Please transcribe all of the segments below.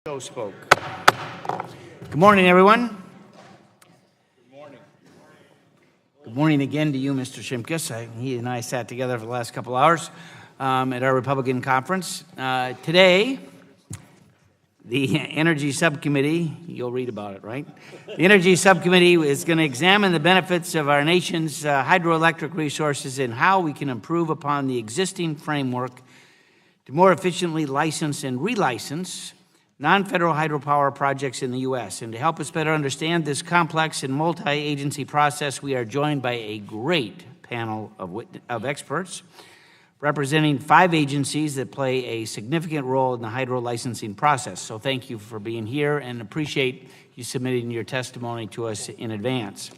Spoke. Good morning, everyone. Good morning. Good morning again to you, Mr. Shimkus. He and I sat together for the last couple hours at our Republican conference. Today, the Energy Subcommittee, you'll read about it, right? The Energy Subcommittee is going to examine the benefits of our nation's hydroelectric resources and how we can improve upon the existing framework to more efficiently license and relicense non-federal hydropower projects in the U.S. And to help us better understand this complex and multi-agency process, we are joined by a great panel of experts representing 5 agencies that play a significant role in the hydro licensing process. So thank you for being here and appreciate you submitting your testimony to us in advance.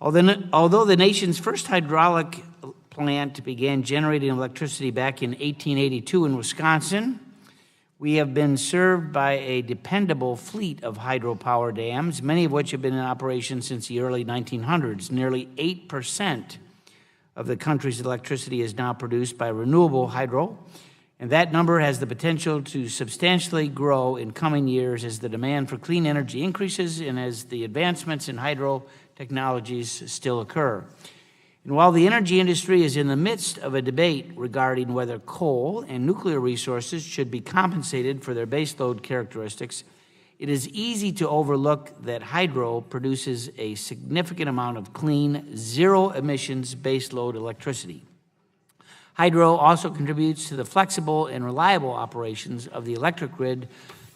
Although the nation's first hydraulic plant began generating electricity back in 1882 in Wisconsin, we have been served by a dependable fleet of hydropower dams, many of which have been in operation since the early 1900s. Nearly 8% of the country's electricity is now produced by renewable hydro, and that number has the potential to substantially grow in coming years as the demand for clean energy increases and as the advancements in hydro technologies still occur. And while the energy industry is in the midst of a debate regarding whether coal and nuclear resources should be compensated for their baseload characteristics, it is easy to overlook that hydro produces a significant amount of clean, zero-emissions baseload electricity. Hydro also contributes to the flexible and reliable operations of the electric grid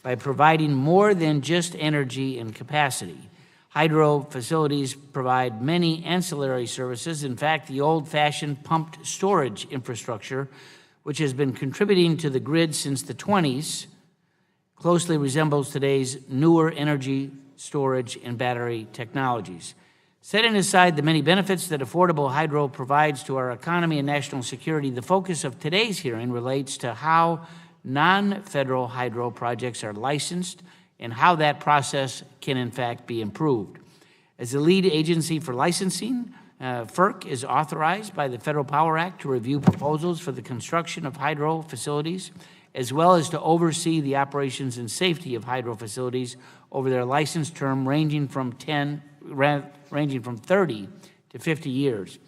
by providing more than just energy and capacity. Hydro facilities provide many ancillary services. In fact, the old-fashioned pumped storage infrastructure, which has been contributing to the grid since the 20s, closely resembles today's newer energy storage and battery technologies. Setting aside the many benefits that affordable hydro provides to our economy and national security, the focus of today's hearing relates to how non-federal hydro projects are licensed and how that process can, in fact, be improved. As the lead agency for licensing, Ferc is authorized by the Federal Power Act to review proposals for the construction of hydro facilities, as well as to oversee the operations and safety of hydro facilities over their license term ranging from 30 to 50 years.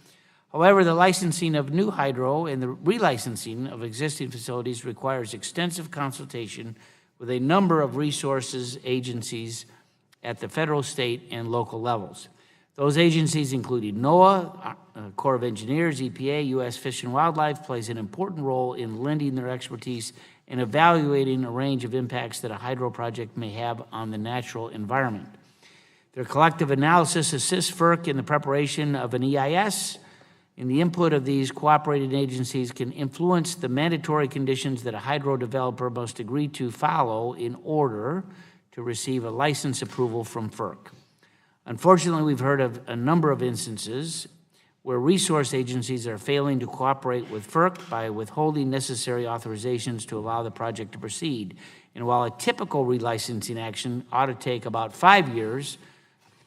However, the licensing of new hydro and the relicensing of existing facilities requires extensive consultation with a number of resources agencies at the federal, state, and local levels. Those agencies, including NOAA, Corps of Engineers, EPA, U.S. Fish and Wildlife, plays an important role in lending their expertise and evaluating a range of impacts that a hydro project may have on the natural environment. Their collective analysis assists Ferc in the preparation of an EIS, and the input of these cooperating agencies can influence the mandatory conditions that a hydro developer must agree to follow in order to receive a license approval from Ferc. Unfortunately, we've heard of a number of instances where resource agencies are failing to cooperate with Ferc by withholding necessary authorizations to allow the project to proceed. And while a typical relicensing action ought to take about 5 years,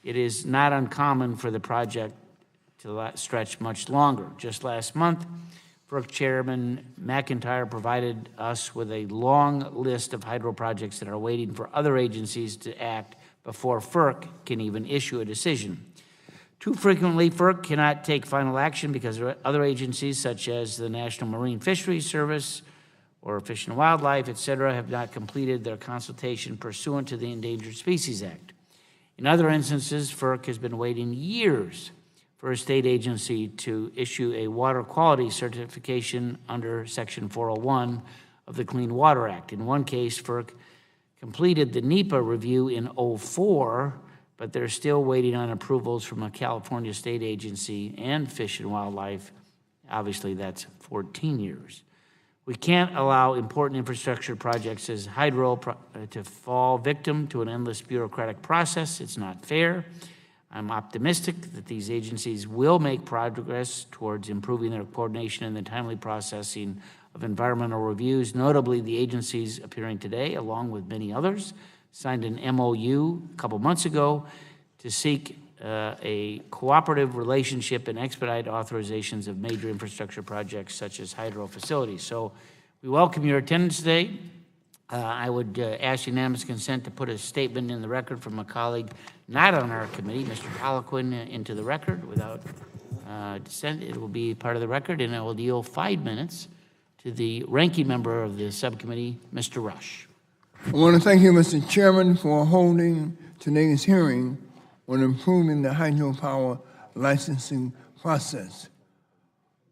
it is not uncommon for the project to stretch much longer. Just last month, Ferc Chairman McIntyre provided us with a long list of hydro projects that are waiting for other agencies to act before Ferc can even issue a decision. Too frequently, Ferc cannot take final action because other agencies, such as the National Marine Fisheries Service or Fish and Wildlife, etc., have not completed their consultation pursuant to the Endangered Species Act. In other instances, Ferc has been waiting years for a state agency to issue a water quality certification under Section 401 of the Clean Water Act. In one case, Ferc completed the NEPA review in 2004, but they're still waiting on approvals from a California state agency and Fish and Wildlife. Obviously, that's 14 years. We can't allow important infrastructure projects as hydro to fall victim to an endless bureaucratic process. It's not fair. I'm optimistic that these agencies will make progress towards improving their coordination and the timely processing of environmental reviews. Notably, the agencies appearing today, along with many others, signed an MOU a couple months ago to seek a cooperative relationship and expedite authorizations of major infrastructure projects such as hydro facilities. So we welcome your attendance today. I would ask unanimous consent to put a statement in the record from a colleague not on our committee, Mr. Poliquin, into the record without dissent. It will be part of the record, and I will yield 5 minutes to the ranking member of the subcommittee, Mr. Rush. I want to thank you, Mr. Chairman, for holding today's hearing on improving the hydropower licensing process.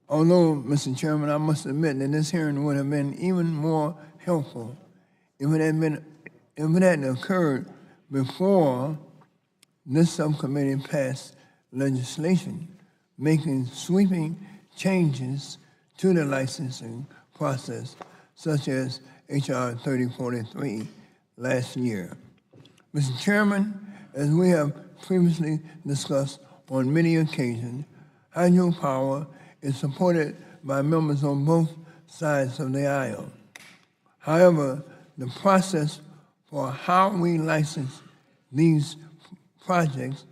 Although, Mr. Chairman, I must admit that this hearing would have been even more helpful if it had occurred before this subcommittee passed legislation making sweeping changes to the licensing process, such as H.R. 3043 last year. Mr. Chairman, as we have previously discussed on many occasions, hydropower is supported by members on both sides of the aisle. However, the process for how we license these projects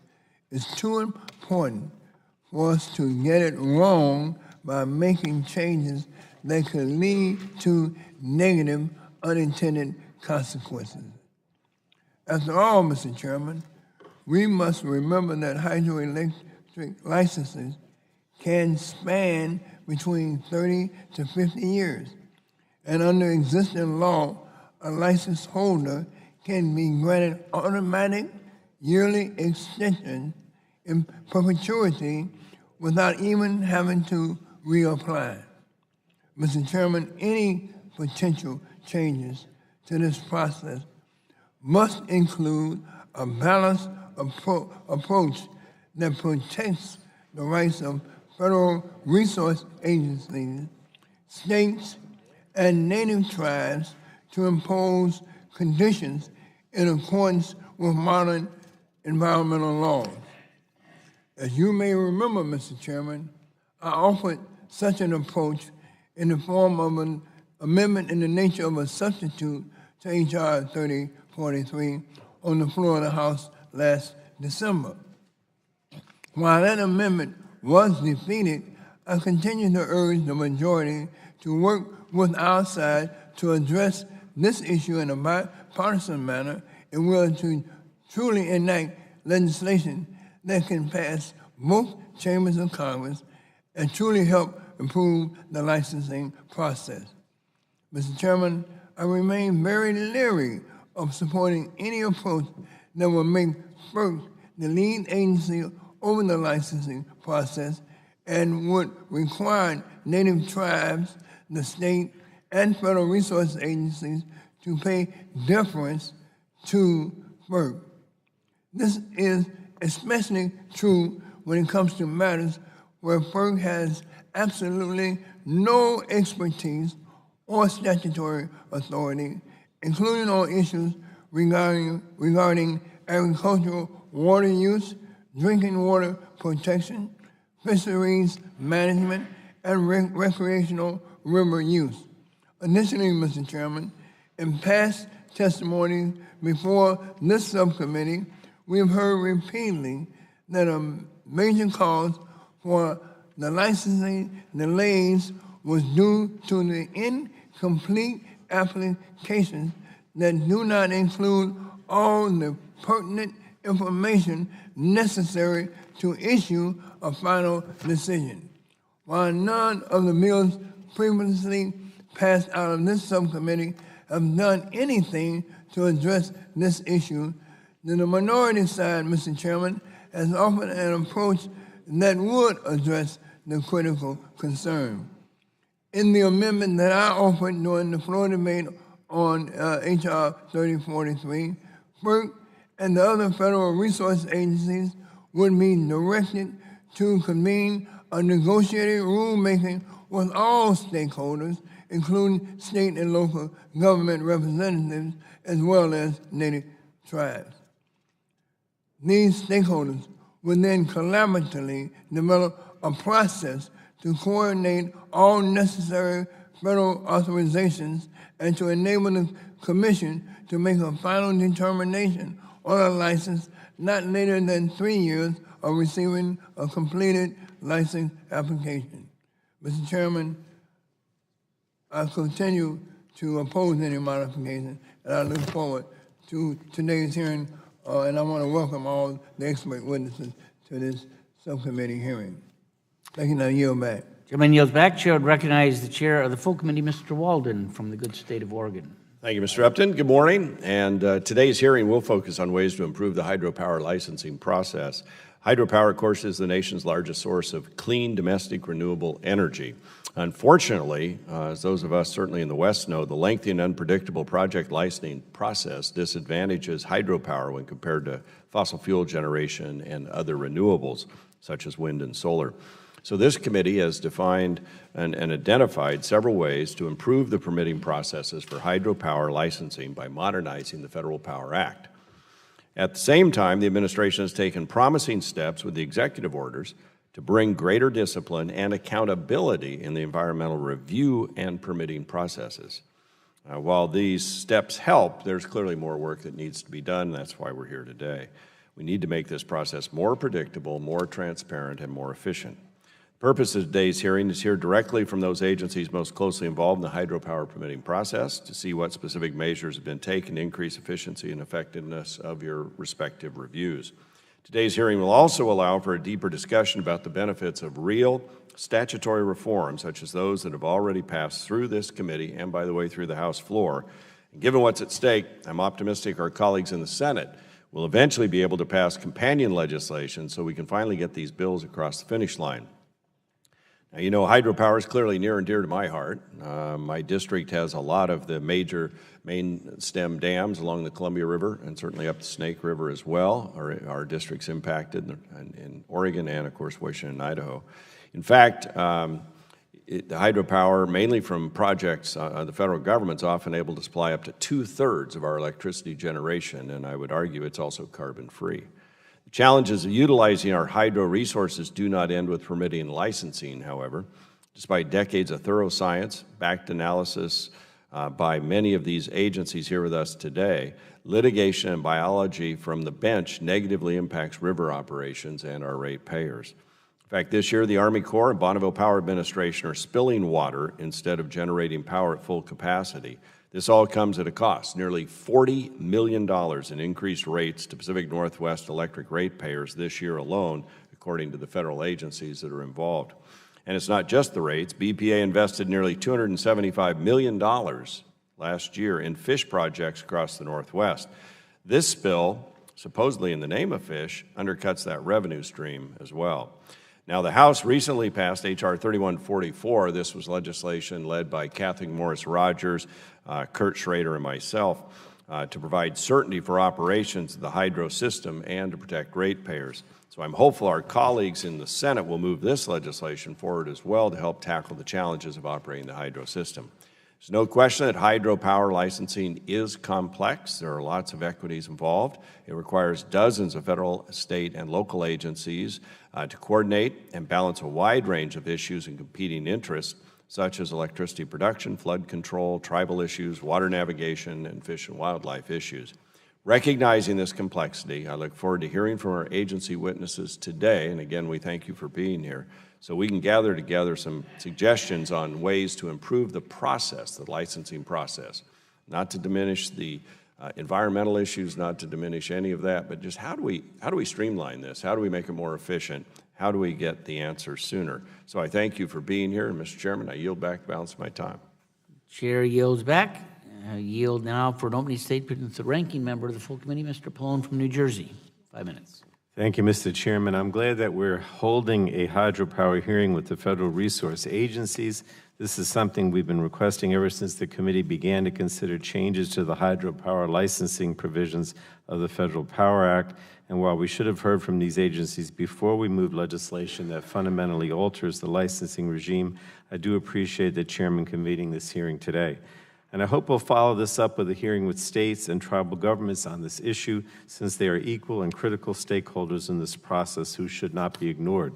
is too important for us to get it wrong by making changes that could lead to negative, unintended consequences. After all, Mr. Chairman, we must remember that hydroelectric licenses can span between 30 to 50 years, and under existing law, a license holder can be granted automatic yearly extension in perpetuity without even having to reapply. Mr. Chairman, any potential changes to this process must include a balanced approach that protects the rights of federal resource agencies, states, and native tribes to impose conditions in accordance with modern environmental laws. As you may remember, Mr. Chairman, I offered such an approach in the form of an amendment in the nature of a substitute to H.R. 3043 on the floor of the House last December. While that amendment was defeated, I continue to urge the majority to work with our side to address this issue in a bipartisan manner in order to truly enact legislation that can pass both chambers of Congress and truly help improve the licensing process. Mr. Chairman, I remain very leery of supporting any approach that will make Ferc the lead agency over the licensing process and would require native tribes, the state, and federal resource agencies to pay deference to Ferc. This is especially true when it comes to matters where Ferc has absolutely no expertise or statutory authority, including on issues regarding agricultural water use, drinking water protection, fisheries management, and recreational river use. Additionally, Mr. Chairman, in past testimony before this subcommittee, we have heard repeatedly that a major cause for the licensing delays was due to the incomplete applications that do not include all the pertinent information necessary to issue a final decision. While none of the bills previously passed out of this subcommittee have done anything to address this issue, then the minority side, Mr. Chairman, has offered an approach that would address the critical concern. In the amendment that I offered during the floor debate on H.R. 3043, Ferc and the other federal resource agencies would be directed to convene a negotiated rulemaking with all stakeholders, including state and local government representatives, as well as native tribes. These stakeholders would then collaboratively develop a process to coordinate all necessary federal authorizations and to enable the Commission to make a final determination on a license not later than 3 years of receiving a completed license application. Mr. Chairman, I continue to oppose any modification, and I look forward to today's hearing, and I want to welcome all the expert witnesses to this subcommittee hearing. Thank you. Now yield back. Chairman yields back. Chair would recognize the chair of the full committee, Mr. Walden, from the good state of Oregon. Thank you, Mr. Upton. Good morning. And today's hearing will focus on ways to improve the hydropower licensing process. Hydropower, of course, is the nation's largest source of clean domestic renewable energy. Unfortunately, as those of us certainly in the West know, the lengthy and unpredictable project licensing process disadvantages hydropower when compared to fossil fuel generation and other renewables, such as wind and solar. So this committee has defined and identified several ways to improve the permitting processes for hydropower licensing by modernizing the Federal Power Act. At the same time, the administration has taken promising steps with the executive orders to bring greater discipline and accountability in the environmental review and permitting processes. While these steps help, there's clearly more work that needs to be done. That's why we're here today. We need to make this process more predictable, more transparent, and more efficient. The purpose of today's hearing is to hear directly from those agencies most closely involved in the hydropower permitting process to see what specific measures have been taken to increase efficiency and effectiveness of your respective reviews. Today's hearing will also allow for a deeper discussion about the benefits of real statutory reform, such as those that have already passed through this committee and, by the way, through the House floor. And given what's at stake, I'm optimistic our colleagues in the Senate will eventually be able to pass companion legislation so we can finally get these bills across the finish line. Now, you know, hydropower is clearly near and dear to my heart. My district has a lot of the major main stem dams along the Columbia River and certainly up the Snake River as well. Our district's impacted in Oregon and, of course, Washington and Idaho. In fact, the hydropower, mainly from projects, the federal government's often able to supply up to 2/3 of our electricity generation, and I would argue it's also carbon-free. The challenges of utilizing our hydro resources do not end with permitting and licensing, however. Despite decades of thorough science, backed analysis by many of these agencies here with us today, litigation and biology from the bench negatively impacts river operations and our ratepayers. In fact, this year, the Army Corps and Bonneville Power Administration are spilling water instead of generating power at full capacity. This all comes at a cost, nearly $40 million in increased rates to Pacific Northwest electric ratepayers this year alone, according to the federal agencies that are involved. And it's not just the rates. BPA invested nearly $275 million last year in fish projects across the Northwest. This spill, supposedly in the name of fish, undercuts that revenue stream as well. Now, the House recently passed H.R. 3144. This was legislation led by Kathleen Morris Rogers, Kurt Schrader, and myself to provide certainty for operations of the hydro system and to protect ratepayers. So I'm hopeful our colleagues in the Senate will move this legislation forward as well to help tackle the challenges of operating the hydro system. There's no question that hydropower licensing is complex. There are lots of equities involved. It requires dozens of federal, state, and local agencies to coordinate and balance a wide range of issues and competing interests, such as electricity production, flood control, tribal issues, water navigation, and fish and wildlife issues. Recognizing this complexity, I look forward to hearing from our agency witnesses today, and again, we thank you for being here, so we can gather together some suggestions on ways to improve the process, the licensing process, not to diminish the environmental issues, not to diminish any of that, but just how do we streamline this? How do we make it more efficient? How do we get the answer sooner? So I thank you for being here, and Mr. Chairman, I yield back the balance of my time. Chair yields back. I yield now for an opening statement to the ranking member of the full committee, Mr. Pallone from New Jersey. 5 minutes. Thank you, Mr. Chairman. I'm glad that we're holding a hydropower hearing with the federal resource agencies. This is something we've been requesting ever since the committee began to consider changes to the hydropower licensing provisions of the Federal Power Act. And while we should have heard from these agencies before we move legislation that fundamentally alters the licensing regime, I do appreciate the chairman convening this hearing today. And I hope we'll follow this up with a hearing with states and tribal governments on this issue, since they are equal and critical stakeholders in this process who should not be ignored.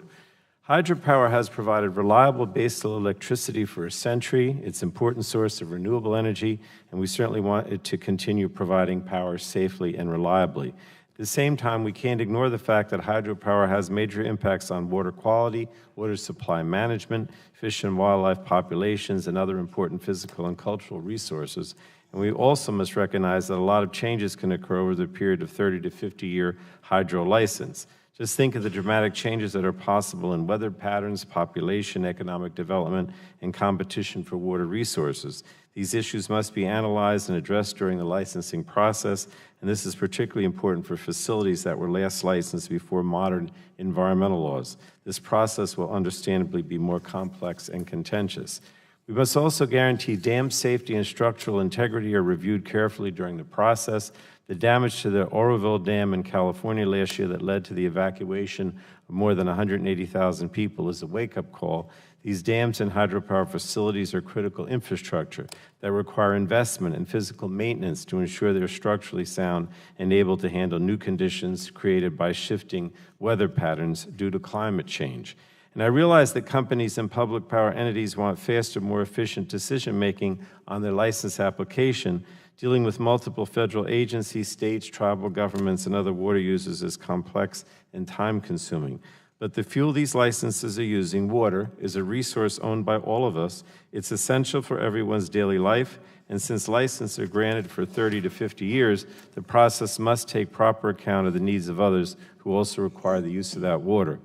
Hydropower has provided reliable baseload electricity for a century. It's an important source of renewable energy, and we certainly want it to continue providing power safely and reliably. At the same time, we can't ignore the fact that hydropower has major impacts on water quality, water supply management, fish and wildlife populations, and other important physical and cultural resources. And we also must recognize that a lot of changes can occur over the period of 30 to 50-year hydro license. Just think of the dramatic changes that are possible in weather patterns, population, economic development, and competition for water resources. These issues must be analyzed and addressed during the licensing process, and this is particularly important for facilities that were last licensed before modern environmental laws. This process will understandably be more complex and contentious. We must also guarantee dam safety and structural integrity are reviewed carefully during the process. The damage to the Oroville Dam in California last year that led to the evacuation of more than 180,000 people is a wake-up call. These dams and hydropower facilities are critical infrastructure that require investment and physical maintenance to ensure they're structurally sound and able to handle new conditions created by shifting weather patterns due to climate change. And I realize that companies and public power entities want faster, more efficient decision-making on their license application. Dealing with multiple federal agencies, states, tribal governments, and other water users is complex and time-consuming. But the fuel these licenses are using, water, is a resource owned by all of us. It's essential for everyone's daily life, and since licenses are granted for 30 to 50 years, the process must take proper account of the needs of others who also require the use of that water.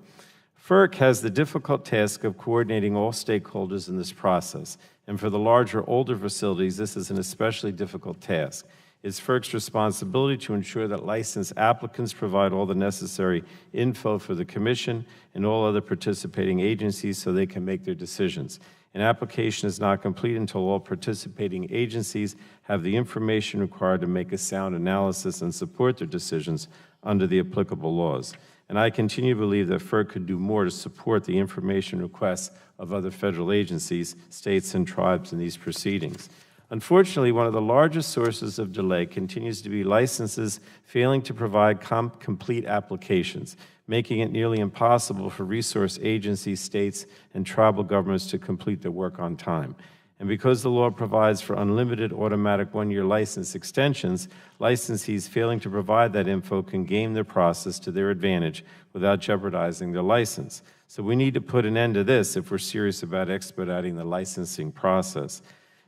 Ferc has the difficult task of coordinating all stakeholders in this process, and for the larger, older facilities, this is an especially difficult task. It's Ferc's responsibility to ensure that licensed applicants provide all the necessary info for the Commission and all other participating agencies so they can make their decisions. An application is not complete until all participating agencies have the information required to make a sound analysis and support their decisions under the applicable laws. And I continue to believe that Ferc could do more to support the information requests of other federal agencies, states, and tribes in these proceedings. Unfortunately, one of the largest sources of delay continues to be licenses failing to provide complete applications, making it nearly impossible for resource agencies, states, and tribal governments to complete their work on time. And because the law provides for unlimited automatic one-year license extensions, licensees failing to provide that info can game their process to their advantage without jeopardizing their license. So we need to put an end to this if we're serious about expediting the licensing process.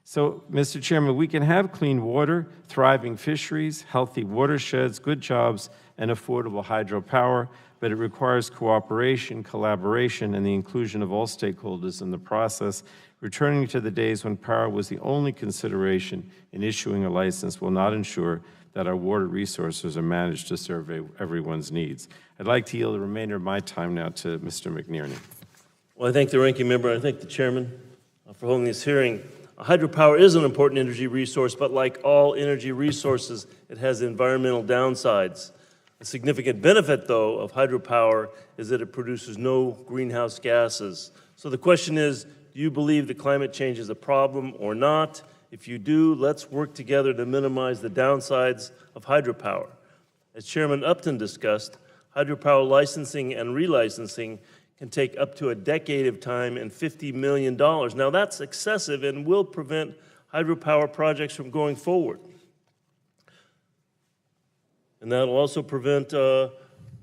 So, Mr. Chairman, we can have clean water, thriving fisheries, healthy watersheds, good jobs, and affordable hydropower, but it requires cooperation, collaboration, and the inclusion of all stakeholders in the process. Returning to the days when power was the only consideration in issuing a license will not ensure that our water resources are managed to serve everyone's needs. I'd like to yield the remainder of my time now to Mr. McNerney. Well, I thank the ranking member, and I thank the chairman for holding this hearing. Hydropower is an important energy resource, but like all energy resources, it has environmental downsides. A significant benefit, though, of hydropower is that it produces no greenhouse gases. So the question is, do you believe that climate change is a problem or not? If you do, let's work together to minimize the downsides of hydropower. As Chairman Upton discussed, hydropower licensing and relicensing can take up to a decade of time and $50 million. Now that's excessive and will prevent hydropower projects from going forward. And that'll also prevent, it'll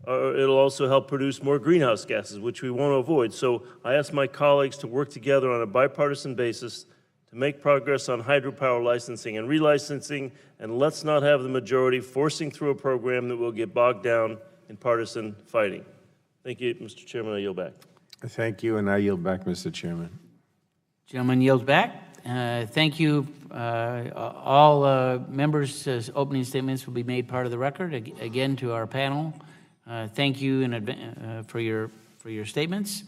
also help produce more greenhouse gases, which we want to avoid. So I ask my colleagues to work together on a bipartisan basis to make progress on hydropower licensing and relicensing, and let's not have the majority forcing through a program that will get bogged down in partisan fighting. Thank you, Mr. Chairman. I yield back. Thank you, and I yield back, Mr. Chairman. Gentleman yields back. Thank you. All members' opening statements will be made part of the record. Again, to our panel, thank you for your statements.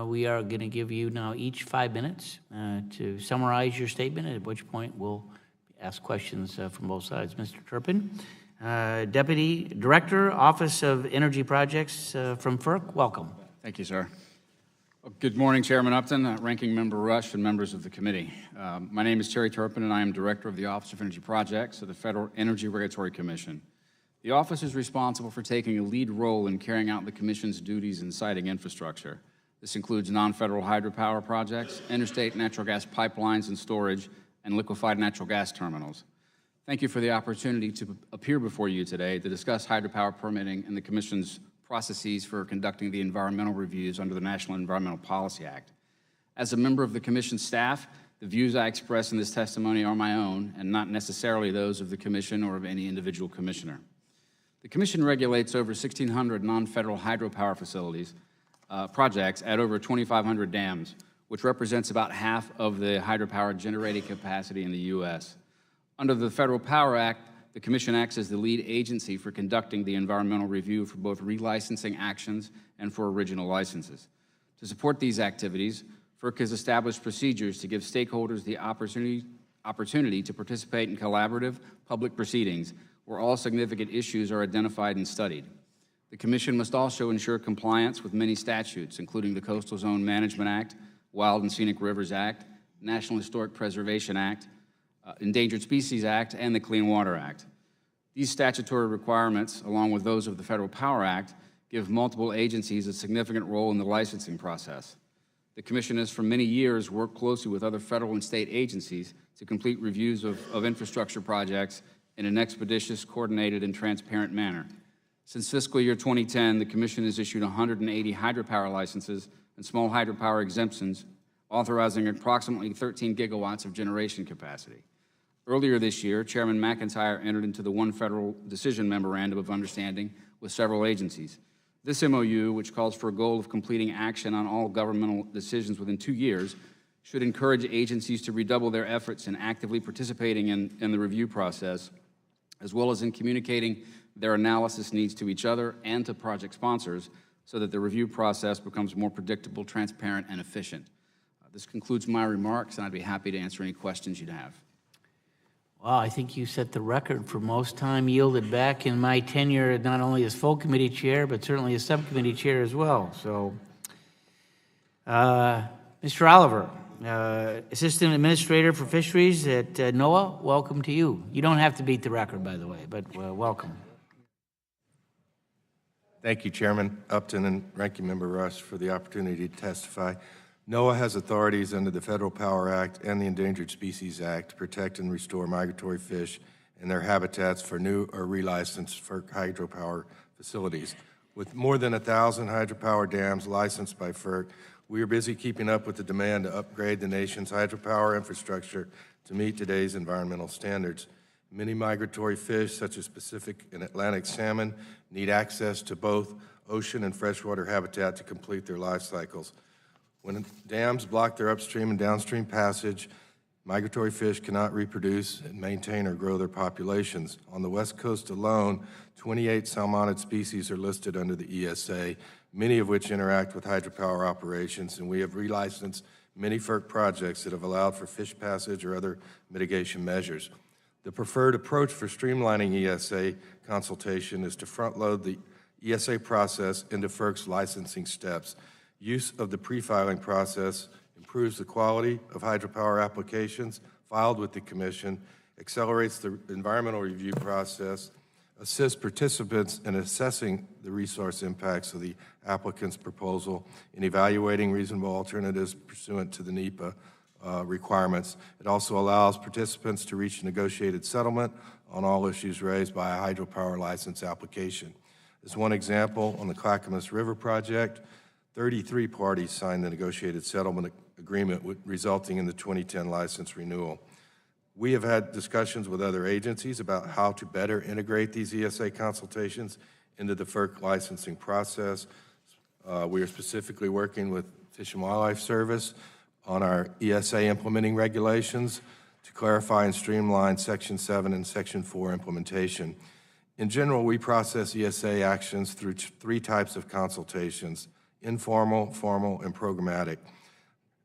We are going to give you now each 5 minutes to summarize your statement, at which point we'll ask questions from both sides. Mr. Turpin, Deputy Director, Office of Energy Projects from Ferc, welcome. Thank you, sir. Well, good morning, Chairman Upton, Ranking Member Rush, and members of the committee. My name is Terry Turpin, and I am Director of the Office of Energy Projects of the Federal Energy Regulatory Commission. The office is responsible for taking a lead role in carrying out the Commission's duties in siting infrastructure. This includes non-federal hydropower projects, interstate natural gas pipelines and storage, and liquefied natural gas terminals. Thank you for the opportunity to appear before you today to discuss hydropower permitting and the Commission's processes for conducting the environmental reviews under the National Environmental Policy Act. As a member of the Commission staff, the views I express in this testimony are my own and not necessarily those of the Commission or of any individual commissioner. The Commission regulates over 1,600 non-federal hydropower facilities, projects at over 2,500 dams, which represents about half of the hydropower generating capacity in the U.S. Under the Federal Power Act, the Commission acts as the lead agency for conducting the environmental review for both relicensing actions and for original licenses. To support these activities, Ferc has established procedures to give stakeholders the opportunity to participate in collaborative public proceedings where all significant issues are identified and studied. The Commission must also ensure compliance with many statutes, including the Coastal Zone Management Act, Wild and Scenic Rivers Act, National Historic Preservation Act, Endangered Species Act, and the Clean Water Act. These statutory requirements, along with those of the Federal Power Act, give multiple agencies a significant role in the licensing process. The Commission has for many years worked closely with other federal and state agencies to complete reviews of infrastructure projects in an expeditious, coordinated, and transparent manner. Since fiscal year 2010, the Commission has issued 180 hydropower licenses and small hydropower exemptions, authorizing approximately 13 gigawatts of generation capacity. Earlier this year, Chairman McIntyre entered into the One Federal Decision Memorandum of Understanding with several agencies. This MOU, which calls for a goal of completing action on all governmental decisions within 2 years, should encourage agencies to redouble their efforts in actively participating in the review process, as well as in communicating their analysis needs to each other and to project sponsors so that the review process becomes more predictable, transparent, and efficient. This concludes my remarks, and I'd be happy to answer any questions you'd have. Well, I think you set the record for most time yielded back in my tenure, not only as full committee chair, but certainly as subcommittee chair as well. So, Mr. Oliver, Assistant Administrator for Fisheries at NOAA, welcome to you. You don't have to beat the record, by the way, but welcome. Thank you, Chairman Upton and Ranking Member Rush, for the opportunity to testify. NOAA has authorities under the Federal Power Act and the Endangered Species Act to protect and restore migratory fish and their habitats for new or relicensed Ferc hydropower facilities. With more than 1,000 hydropower dams licensed by Ferc, we are busy keeping up with the demand to upgrade the nation's hydropower infrastructure to meet today's environmental standards. Many migratory fish, such as Pacific and Atlantic salmon, need access to both ocean and freshwater habitat to complete their life cycles. When dams block their upstream and downstream passage, migratory fish cannot reproduce and maintain or grow their populations. On the West Coast alone, 28 salmonid species are listed under the ESA, many of which interact with hydropower operations, and we have relicensed many Ferc projects that have allowed for fish passage or other mitigation measures. The preferred approach for streamlining ESA consultation is to front-load the ESA process into Ferc's licensing steps. Use of the pre-filing process improves the quality of hydropower applications filed with the Commission, accelerates the environmental review process, assists participants in assessing the resource impacts of the applicant's proposal, and evaluating reasonable alternatives pursuant to the NEPA requirements. It also allows participants to reach a negotiated settlement on all issues raised by a hydropower license application. As one example, on the Clackamas River project, 33 parties signed the negotiated settlement agreement resulting in the 2010 license renewal. We have had discussions with other agencies about how to better integrate these ESA consultations into the Ferc licensing process. We are specifically working with Fish and Wildlife Service on our ESA implementing regulations to clarify and streamline Section 7 and Section 4 implementation. In general, we process ESA actions through 3 types of consultations: informal, formal, and programmatic.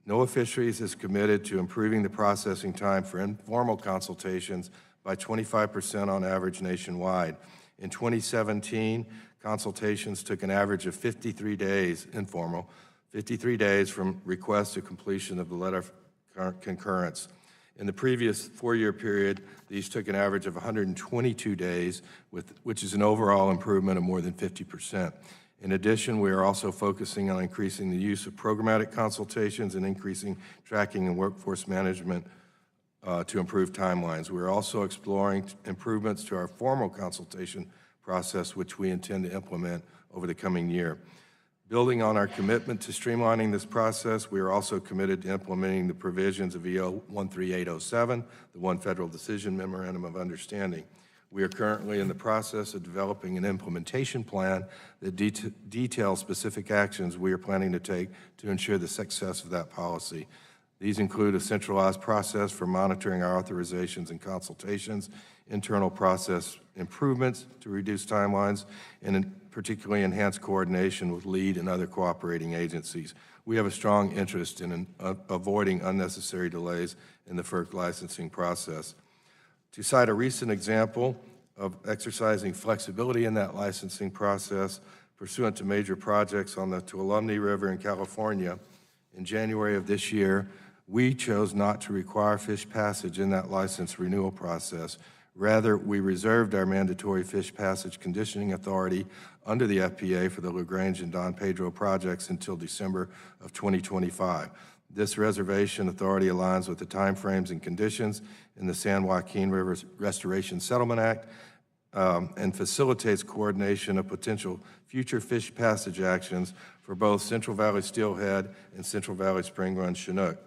NOAA Fisheries is committed to improving the processing time for informal consultations by 25% on average nationwide. In 2017, consultations took an average of 53 days, informal, 53 days from request to completion of the letter of concurrence. In the previous 4-year period, these took an average of 122 days, which is an overall improvement of more than 50%. In addition, we are also focusing on increasing the use of programmatic consultations and increasing tracking and workforce management to improve timelines. We're also exploring improvements to our formal consultation process, which we intend to implement over the coming year. Building on our commitment to streamlining this process, we are also committed to implementing the provisions of EO 13807, the One Federal Decision Memorandum of Understanding. We are currently in the process of developing an implementation plan that details specific actions we are planning to take to ensure the success of that policy. These include a centralized process for monitoring our authorizations and consultations, internal process improvements to reduce timelines, and particularly enhanced coordination with LEED and other cooperating agencies. We have a strong interest in avoiding unnecessary delays in the Ferc licensing process. To cite a recent example of exercising flexibility in that licensing process pursuant to major projects on the Tuolumne River in California, in January of this year, we chose not to require fish passage in that license renewal process. Rather, we reserved our mandatory fish passage conditioning authority under the FPA for the LaGrange and Don Pedro projects until December of 2025. This reservation authority aligns with the timeframes and conditions in the San Joaquin River Restoration Settlement Act and facilitates coordination of potential future fish passage actions for both Central Valley Steelhead and Central Valley Spring Run Chinook.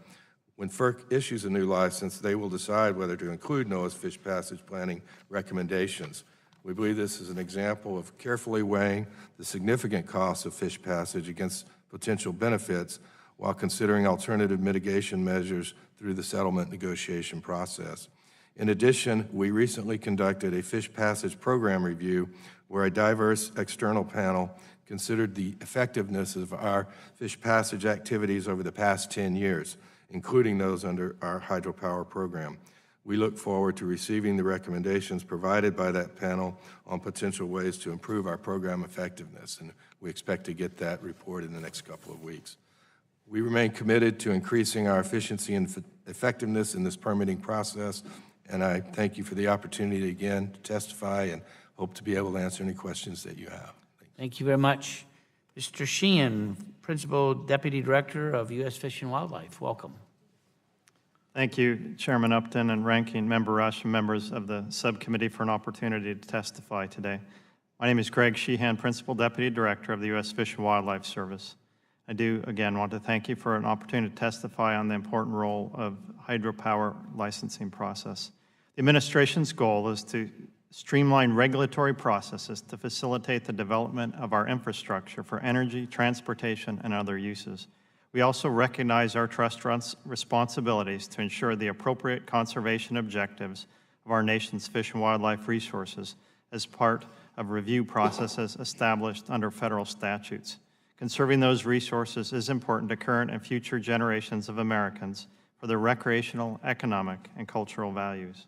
When FERC issues a new license, they will decide whether to include NOAA's fish passage planning recommendations. We believe this is an example of carefully weighing the significant costs of fish passage against potential benefits while considering alternative mitigation measures through the settlement negotiation process. In addition, we recently conducted a fish passage program review where a diverse external panel considered the effectiveness of our fish passage activities over the past 10 years, including those under our hydropower program. We look forward to receiving the recommendations provided by that panel on potential ways to improve our program effectiveness, and we expect to get that report in the next couple of weeks. We remain committed to increasing our efficiency and effectiveness in this permitting process, and I thank you for the opportunity again to testify and hope to be able to answer any questions that you have. Thank you very much. Mr. Sheehan, Principal Deputy Director of U.S. Fish and Wildlife, welcome. Thank you, Chairman Upton and Ranking Member Rush and members of the subcommittee for an opportunity to testify today. My name is Greg Sheehan, Principal Deputy Director of the U.S. Fish and Wildlife Service. I do, again, want to thank you for an opportunity to testify on the important role of hydropower licensing process. The administration's goal is to streamline regulatory processes to facilitate the development of our infrastructure for energy, transportation, and other uses. We also recognize our trust responsibilities to ensure the appropriate conservation objectives of our nation's fish and wildlife resources as part of review processes established under federal statutes. Conserving those resources is important to current and future generations of Americans for their recreational, economic, and cultural values.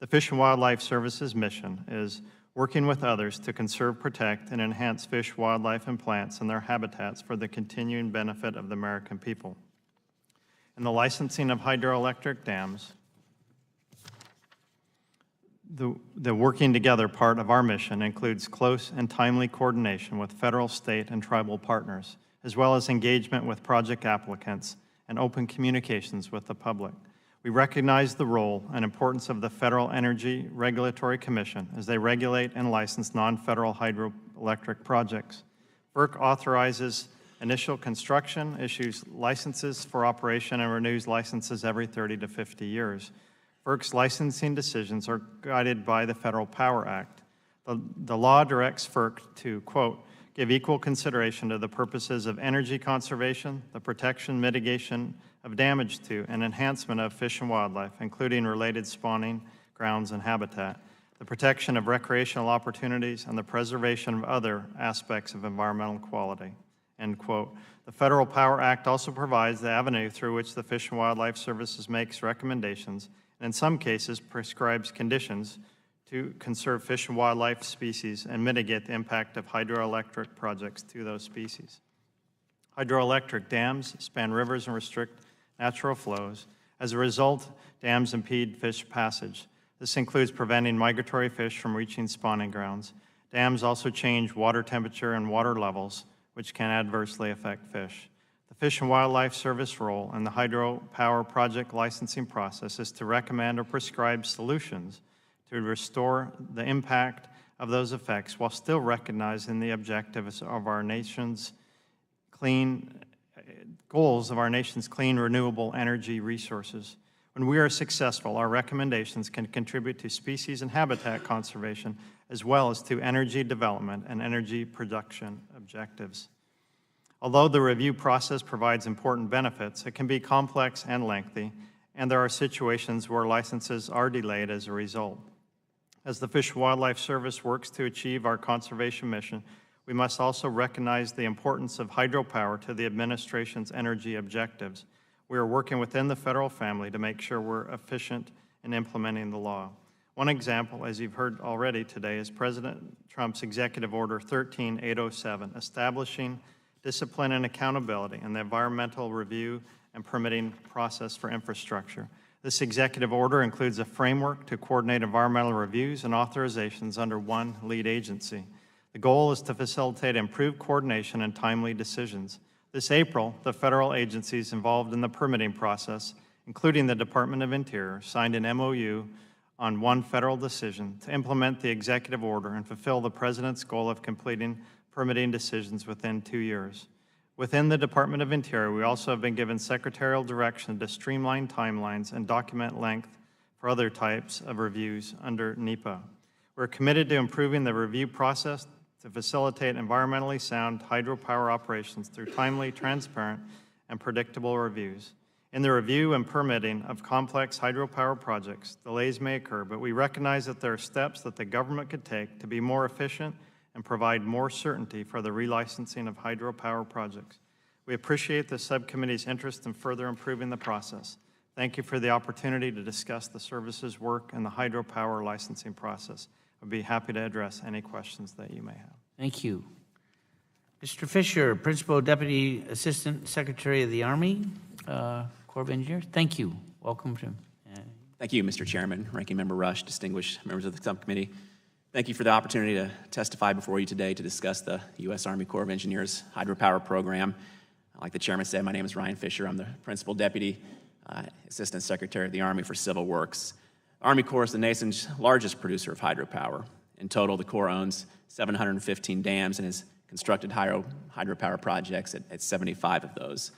The Fish and Wildlife Service's mission is working with others to conserve, protect, and enhance fish, wildlife, and plants and their habitats for the continuing benefit of the American people. In the licensing of hydroelectric dams, the working together part of our mission includes close and timely coordination with federal, state, and tribal partners, as well as engagement with project applicants and open communications with the public. We recognize the role and importance of the Federal Energy Regulatory Commission as they regulate and license non-federal hydroelectric projects. FERC authorizes initial construction, issues licenses for operation, and renews licenses every 30 to 50 years. FERC's licensing decisions are guided by the Federal Power Act. The law directs FERC to, quote, give equal consideration to the purposes of energy conservation, the protection, mitigation of damage to, and enhancement of fish and wildlife, including related spawning grounds and habitat, the protection of recreational opportunities, and the preservation of other aspects of environmental quality, end quote. The Federal Power Act also provides the avenue through which the Fish and Wildlife Services makes recommendations, and in some cases prescribes conditions to conserve fish and wildlife species and mitigate the impact of hydroelectric projects to those species. Hydroelectric dams span rivers and restrict natural flows. As a result, dams impede fish passage. This includes preventing migratory fish from reaching spawning grounds. Dams also change water temperature and water levels, which can adversely affect fish. The Fish and Wildlife Service role in the hydropower project licensing process is to recommend or prescribe solutions to restore the impact of those effects while still recognizing the objectives of our nation's goals of our nation's clean, renewable energy resources. When we are successful, our recommendations can contribute to species and habitat conservation, as well as to energy development and energy production objectives. Although the review process provides important benefits, it can be complex and lengthy, and there are situations where licenses are delayed as a result. As the Fish and Wildlife Service works to achieve our conservation mission, we must also recognize the importance of hydropower to the administration's energy objectives. We are working within the federal family to make sure we're efficient in implementing the law. One example, as you've heard already today, is President Trump's Executive Order 13807, establishing discipline and accountability in the environmental review and permitting process for infrastructure. This executive order includes a framework to coordinate environmental reviews and authorizations under one lead agency. The goal is to facilitate improved coordination and timely decisions. This April, the federal agencies involved in the permitting process, including the Department of Interior, signed an MOU on one federal decision to implement the executive order and fulfill the President's goal of completing permitting decisions within 2 years. Within the Department of Interior, we also have been given secretarial direction to streamline timelines and document length for other types of reviews under NEPA. We're committed to improving the review process to facilitate environmentally sound hydropower operations through timely, transparent, and predictable reviews. In the review and permitting of complex hydropower projects, delays may occur, but we recognize that there are steps that the government could take to be more efficient and provide more certainty for the relicensing of hydropower projects. We appreciate the subcommittee's interest in further improving the process. Thank you for the opportunity to discuss the services work in the hydropower licensing process. I'd be happy to address any questions that you may have. Thank you. Mr. Fisher, Principal Deputy Assistant Secretary of the Army, Corps of Engineers. Thank you. Welcome to. Thank you, Mr. Chairman, Ranking Member Rush, distinguished members of the subcommittee. Thank you for the opportunity to testify before you today to discuss the U.S. Army Corps of Engineers hydropower program. Like the chairman said, my name is Ryan Fisher. I'm the Principal Deputy Assistant Secretary of the Army for Civil Works. The Army Corps is the nation's largest producer of hydropower. In total, the Corps owns 715 dams and has constructed hydropower projects at 75 of those.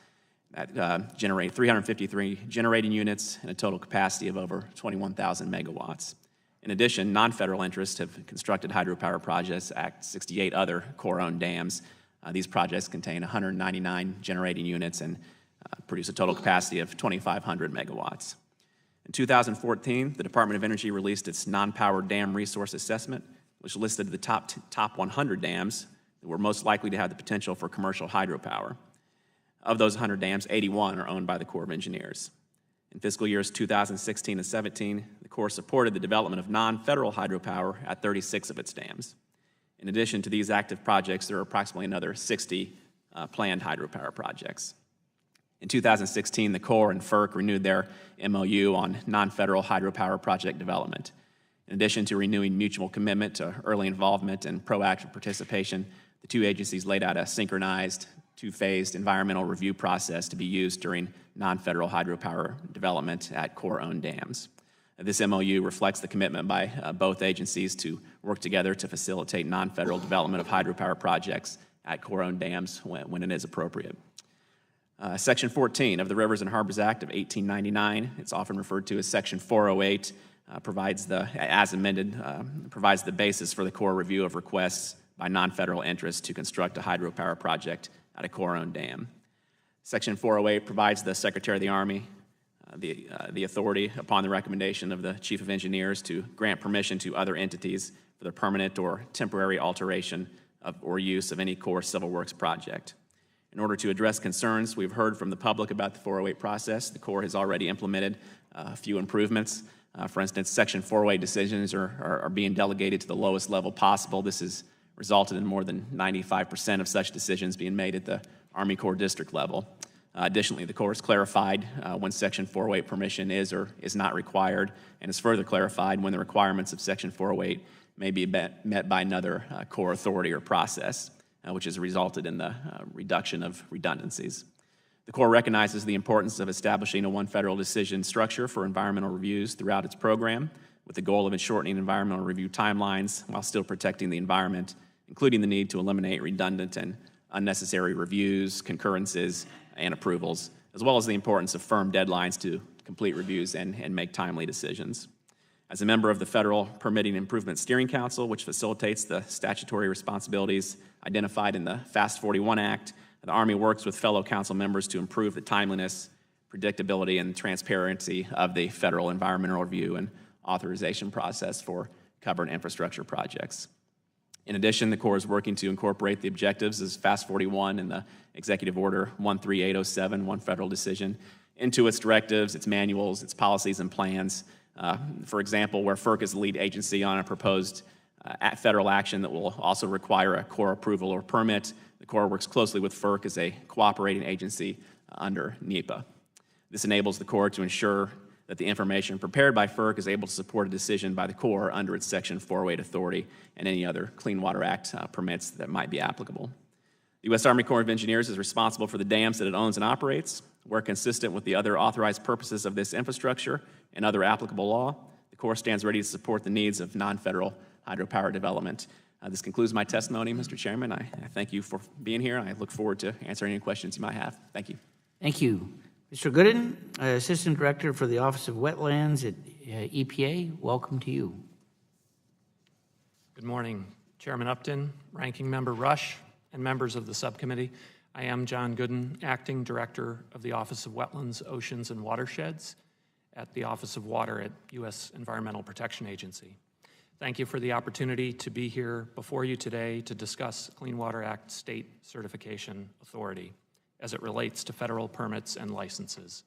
That generate 353 generating units and a total capacity of over 21,000 megawatts. In addition, non-federal interests have constructed hydropower projects at 68 other Corps-owned dams. These projects contain 199 generating units and produce a total capacity of 2,500 megawatts. In 2014, the Department of Energy released its non-powered dam resource assessment, which listed the top 100 dams that were most likely to have the potential for commercial hydropower. Of those 100 dams, 81 are owned by the Corps of Engineers. In fiscal years 2016 and 17, the Corps supported the development of non-federal hydropower at 36 of its dams. In addition to these active projects, there are approximately another 60 planned hydropower projects. In 2016, the Corps and Ferc renewed their MOU on non-federal hydropower project development. In addition to renewing mutual commitment to early involvement and proactive participation, the two agencies laid out a synchronized, two-phased environmental review process to be used during non-federal hydropower development at Corps-owned dams. This MOU reflects the commitment by both agencies to work together to facilitate non-federal development of hydropower projects at Corps-owned dams when it is appropriate. Section 14 of the Rivers and Harbors Act of 1899, it's often referred to as Section 408, provides the basis for the Corps review of requests by non-federal interests to construct a hydropower project at a Corps-owned dam. Section 408 provides the Secretary of the Army the authority, upon the recommendation of the Chief of Engineers, to grant permission to other entities for the permanent or temporary alteration or use of any Corps Civil Works project. In order to address concerns we've heard from the public about the 408 process, the Corps has already implemented a few improvements. For instance, Section 408 decisions are being delegated to the lowest level possible. This has resulted in more than 95% of such decisions being made at the Army Corps district level. Additionally, the Corps has clarified when Section 408 permission is or is not required, and has further clarified when the requirements of Section 408 may be met by another Corps authority or process, which has resulted in the reduction of redundancies. The Corps recognizes the importance of establishing a one federal decision structure for environmental reviews throughout its program, with the goal of shortening environmental review timelines while still protecting the environment, including the need to eliminate redundant and unnecessary reviews, concurrences, and approvals, as well as the importance of firm deadlines to complete reviews and make timely decisions. As a member of the Federal Permitting Improvement Steering Council, which facilitates the statutory responsibilities identified in the FAST-41 Act, the Army works with fellow council members to improve the timeliness, predictability, and transparency of the federal environmental review and authorization process for covered infrastructure projects. In addition, the Corps is working to incorporate the objectives as FAST-41 and the Executive Order 13807, One Federal Decision, into its directives, its manuals, its policies, and plans. For example, where Ferc is the lead agency on a proposed federal action that will also require a Corps approval or permit, the Corps works closely with Ferc as a cooperating agency under NEPA. This enables the Corps to ensure that the information prepared by Ferc is able to support a decision by the Corps under its Section 408 authority and any other Clean Water Act permits that might be applicable. The U.S. Army Corps of Engineers is responsible for the dams that it owns and operates. Where consistent with the other authorized purposes of this infrastructure and other applicable law, the Corps stands ready to support the needs of non-federal hydropower development. This concludes my testimony, Mr. Chairman. I thank you for being here, and I look forward to answering any questions you might have. Thank you. Thank you. Mr. Gooden, Assistant Director for the Office of Wetlands at EPA, welcome to you. Good morning, Chairman Upton, Ranking Member Rush, and members of the subcommittee. I am John Gooden, Acting Director of the Office of Wetlands, Oceans, and Watersheds at the Office of Water at U.S. Environmental Protection Agency. Thank you for the opportunity to be here before you today to discuss Clean Water Act State Certification Authority as it relates to federal permits and licenses.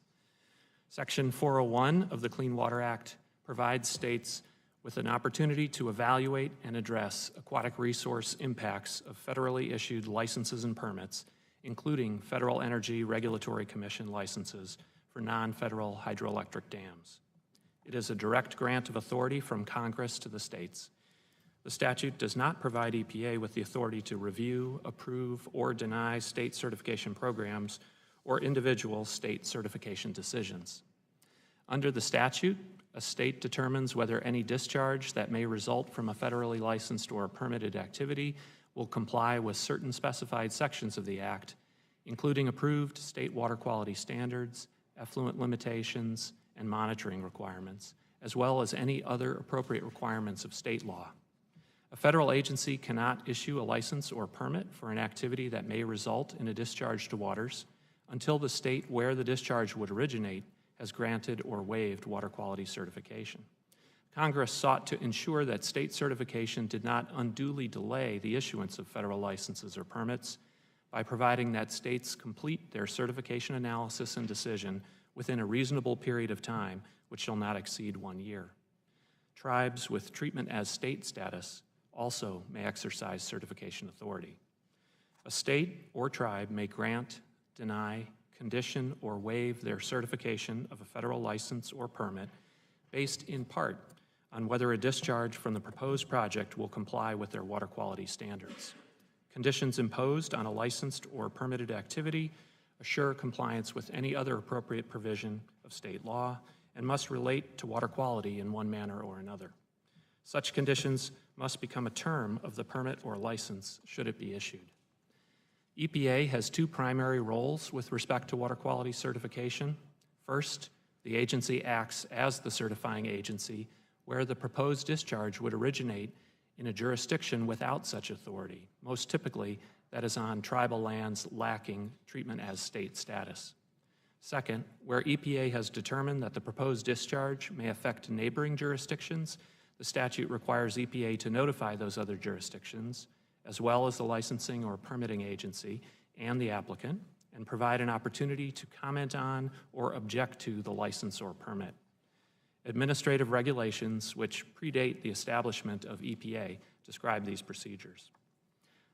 Section 401 of the Clean Water Act provides states with an opportunity to evaluate and address aquatic resource impacts of federally issued licenses and permits, including Federal Energy Regulatory Commission licenses for non-federal hydroelectric dams. It is a direct grant of authority from Congress to the states. The statute does not provide EPA with the authority to review, approve, or deny state certification programs or individual state certification decisions. Under the statute, a state determines whether any discharge that may result from a federally licensed or permitted activity will comply with certain specified sections of the Act, including approved state water quality standards, effluent limitations, and monitoring requirements, as well as any other appropriate requirements of state law. A federal agency cannot issue a license or permit for an activity that may result in a discharge to waters until the state where the discharge would originate has granted or waived water quality certification. Congress sought to ensure that state certification did not unduly delay the issuance of federal licenses or permits by providing that states complete their certification analysis and decision within a reasonable period of time, which shall not exceed 1 year. Tribes with treatment as state status also may exercise certification authority. A state or tribe may grant, deny, condition, or waive their certification of a federal license or permit based in part on whether a discharge from the proposed project will comply with their water quality standards. Conditions imposed on a licensed or permitted activity assure compliance with any other appropriate provision of state law and must relate to water quality in one manner or another. Such conditions must become a term of the permit or license should it be issued. EPA has two primary roles with respect to water quality certification. First, the agency acts as the certifying agency where the proposed discharge would originate in a jurisdiction without such authority. Most typically, that is on tribal lands lacking treatment as state status. Second, where EPA has determined that the proposed discharge may affect neighboring jurisdictions, the statute requires EPA to notify those other jurisdictions, as well as the licensing or permitting agency and the applicant, and provide an opportunity to comment on or object to the license or permit. Administrative regulations, which predate the establishment of EPA, describe these procedures.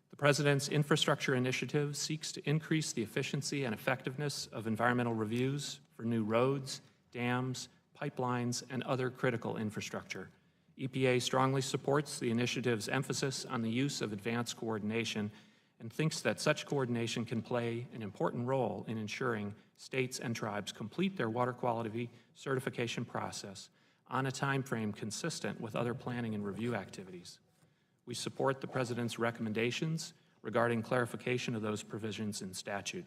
The President's infrastructure initiative seeks to increase the efficiency and effectiveness of environmental reviews for new roads, dams, pipelines, and other critical infrastructure. EPA strongly supports the initiative's emphasis on the use of advanced coordination and thinks that such coordination can play an important role in ensuring states and tribes complete their water quality certification process on a time frame consistent with other planning and review activities. We support the President's recommendations regarding clarification of those provisions in statute.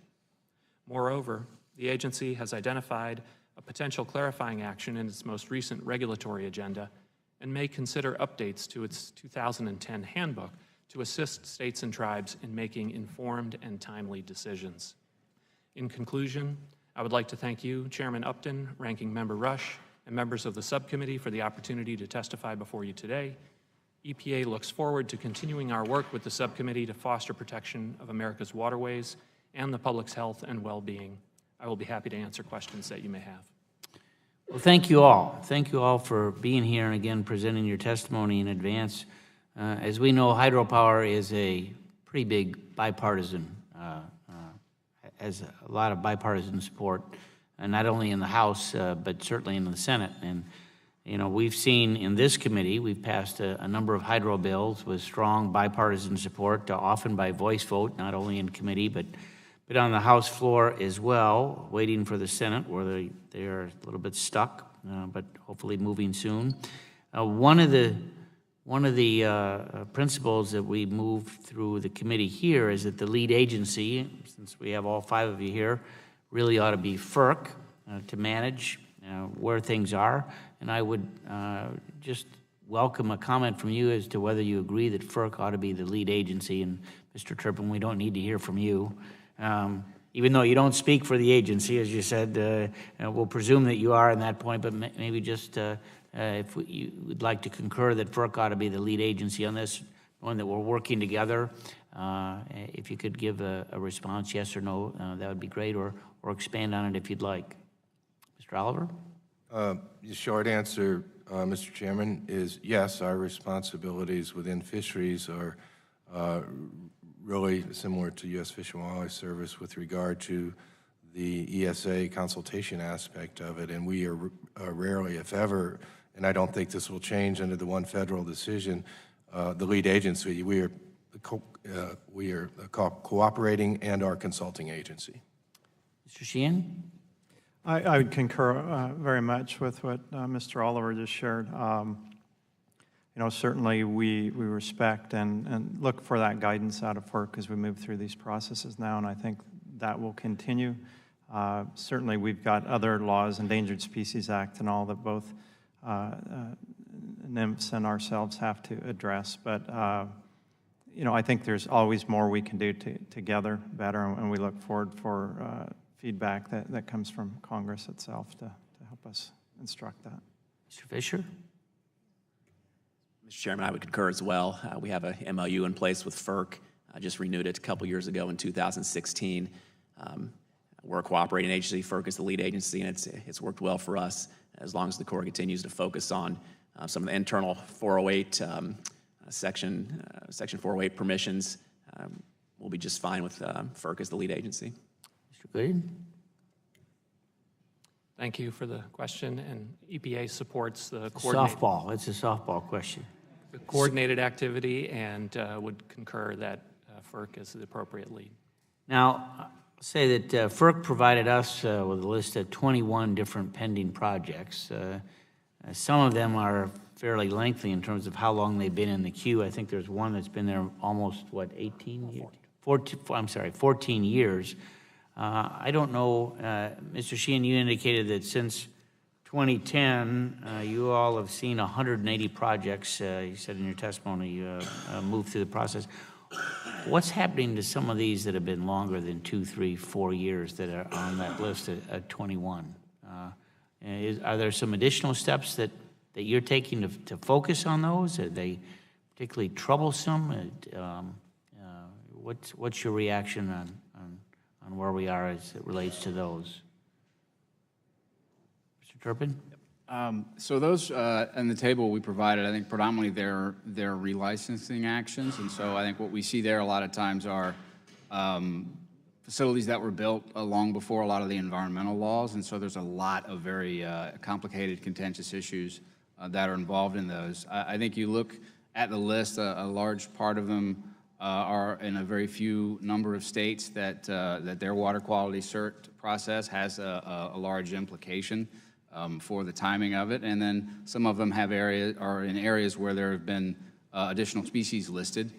Moreover, the agency has identified a potential clarifying action in its most recent regulatory agenda and may consider updates to its 2010 handbook to assist states and tribes in making informed and timely decisions. In conclusion, I would like to thank you, Chairman Upton, Ranking Member Rush, and members of the subcommittee for the opportunity to testify before you today. EPA looks forward to continuing our work with the subcommittee to foster protection of America's waterways and the public's health and well-being. I will be happy to answer questions that you may have. Well, thank you all. Thank you all for being here and again presenting your testimony in advance. As we know, hydropower is a pretty big bipartisan, has a lot of bipartisan support, not only in the House, but certainly in the Senate. And you know, we've seen in this committee, we've passed a number of hydro bills with strong bipartisan support, often by voice vote, not only in committee, but on the House floor as well, waiting for the Senate, where they are a little bit stuck, but hopefully moving soon. One of the principles that we move through the committee here is that the lead agency, since we have all 5 of you here, really ought to be Ferc to manage where things are. And I would just welcome a comment from you as to whether you agree that Ferc ought to be the lead agency. And Mr. Turpin, we don't need to hear from you. Even though you don't speak for the agency, as you said, we'll presume that you are in that point, but maybe just if you would like to concur that Ferc ought to be the lead agency on this, one that we're working together, if you could give a response, yes or no, that would be great, or expand on it if you'd like. Mr. Oliver? The short answer, Mr. Chairman, is yes, our responsibilities within fisheries are really similar to U.S. Fish and Wildlife Service with regard to the ESA consultation aspect of it, and we are rarely, if ever, and I don't think this will change under the one federal decision, the lead agency. We are cooperating and our consulting agency. Mr. Sheehan? I would concur very much with what Mr. Oliver just shared. You know, certainly we respect and look for that guidance out of FERC as we move through these processes now, and I think that will continue. Certainly we've got other laws, Endangered Species Act and all that both NIMFs and ourselves have to address, but you know, I think there's always more we can do together better, and we look forward for feedback that comes from Congress itself to help us instruct that. Mr. Fisher? Mr. Chairman, I would concur as well. We have a MOU in place with FERC. I just renewed it a couple years ago in 2016. We're a cooperating agency. FERC is the lead agency, and it's worked well for us as long as the Corps continues to focus on some of the internal 408 Section 408 permissions. We'll be just fine with FERC as the lead agency. Mr. Gooding? Thank you for the question, and EPA supports the coordinated Softball. It's a softball question. the coordinated activity and would concur that FERC is the appropriate lead. Now, I'll say that FERC provided us with a list of 21 different pending projects. Some of them are fairly lengthy in terms of how long they've been in the queue. I think there's one that's been there almost, what, 18 years? 14 years. I don't know, Mr. Sheehan, you indicated that since 2010, you all have seen 180 projects, you said in your testimony, move through the process. What's happening to some of these that have been longer than 2, 3, 4 years that are on that list at 21? Are there some additional steps that you're taking to focus on those? Are they particularly troublesome? What's your reaction on where we are as it relates to those? Mr. Turpin? So those in the table we provided, I think predominantly they're relicensing actions, and so I think what we see there a lot of times are facilities that were built long before a lot of the environmental laws, and so there's a lot of very complicated, contentious issues that are involved in those. I think you look at the list, a large part of them are in a very few number of states that their water quality cert process has a large implication for the timing of it. And then some of them are in areas where there have been additional species listed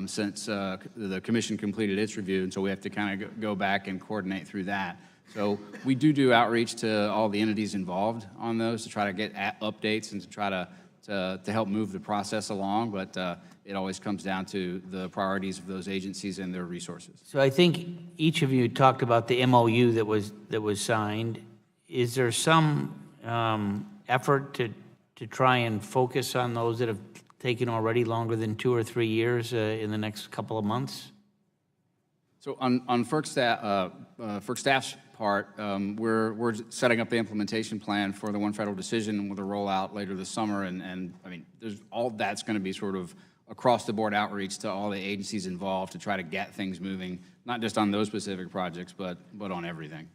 since the commission completed its review, and so we have to kind of go back and coordinate through that. So we do outreach to all the entities involved on those to try to get updates and to try to help move the process along, but it always comes down to the priorities of those agencies and their resources. So I think each of you talked about the MOU that was signed. Is there some effort to try and focus on those that have taken already longer than 2 or 3 years in the next couple of months? So on Ferc staff's part, we're setting up the implementation plan for the one federal decision with a rollout later this summer, and I mean, there's all that's going to be sort of across the board outreach to all the agencies involved to try to get things moving, not just on those specific projects, but on everything.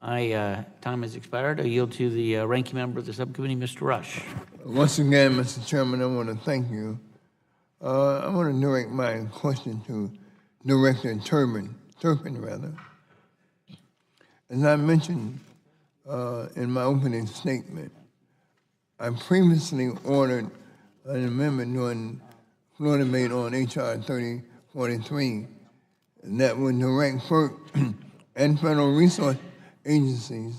Time has expired. I yield to the ranking member of the subcommittee, Mr. Rush. Once again, Mr. Chairman, I want to thank you. I want to direct my question to Director Turpin. As I mentioned in my opening statement, I previously ordered an amendment during Florida made on H.R. 3043 that would direct FERC and federal resource agencies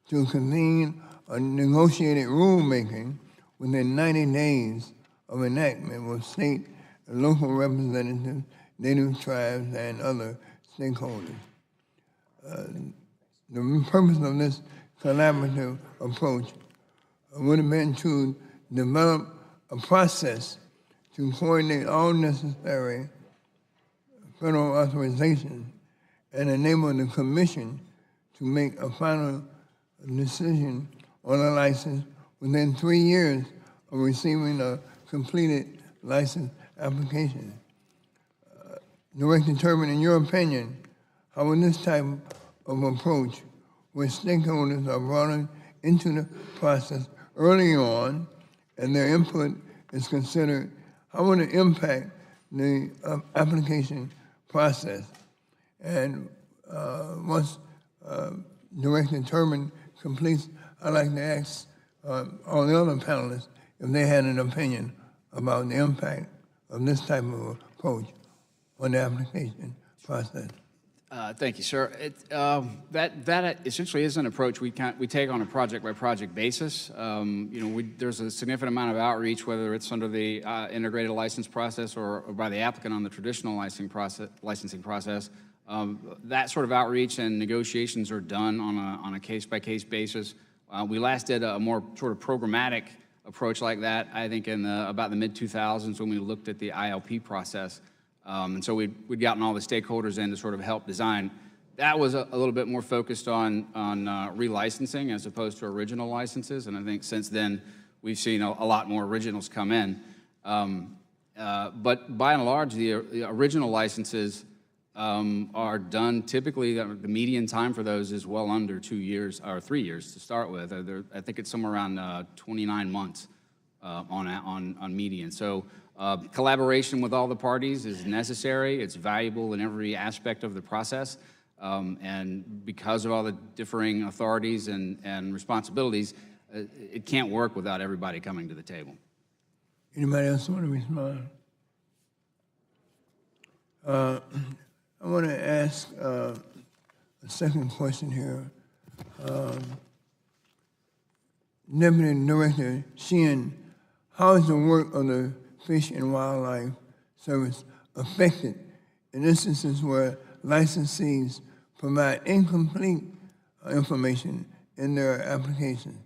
to convene a negotiated rulemaking within 90 days of enactment with state and local representatives, native tribes, and other stakeholders. The purpose of this collaborative approach would have been to develop a process to coordinate all necessary federal authorizations and enable the Commission to make a final decision on a license within 3 years of receiving a completed license application. Director Turpin, in your opinion, how would this type of approach, where stakeholders are brought into the process early on and their input is considered, how would it impact the application process? And once Director Turpin completes, I'd like to ask all the other panelists if they had an opinion about the impact of this type of approach on the application process. Thank you, sir. That essentially is an approach we take on a project-by-project basis. There's a significant amount of outreach, whether it's under the integrated license process or by the applicant on the traditional licensing process. That sort of outreach and negotiations are done on a case-by-case basis. We last did a more sort of programmatic approach like that, I think, in about the mid-2000s when we looked at the ILP process. And so we'd gotten all the stakeholders in to sort of help design. That was a little bit more focused on relicensing as opposed to original licenses, and I think since then we've seen a lot more originals come in. But by and large, the original licenses are done typically, the median time for those is well under 2 years, or 3 years to start with. I think it's somewhere around 29 months on median. So collaboration with all the parties is necessary. It's valuable in every aspect of the process. And because of all the differing authorities and responsibilities, it can't work without everybody coming to the table. Anybody else want to respond? I want to ask a second question here. Deputy Director Sheehan, how is the work of the Fish and Wildlife Service affected in instances where licensees provide incomplete information in their application?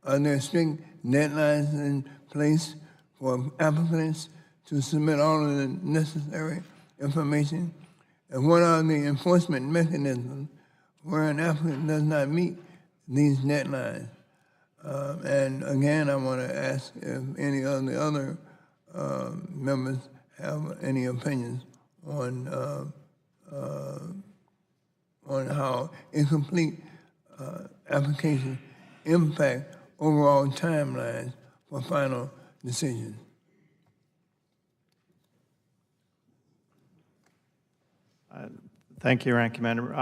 Are there strict deadlines in place for applicants to submit all of the necessary information? And what are the enforcement mechanisms where an applicant does not meet these deadlines? And again, I want to ask if any of the other members have any opinions on how incomplete applications impact overall timelines for final decisions. Thank you, Ranking Member.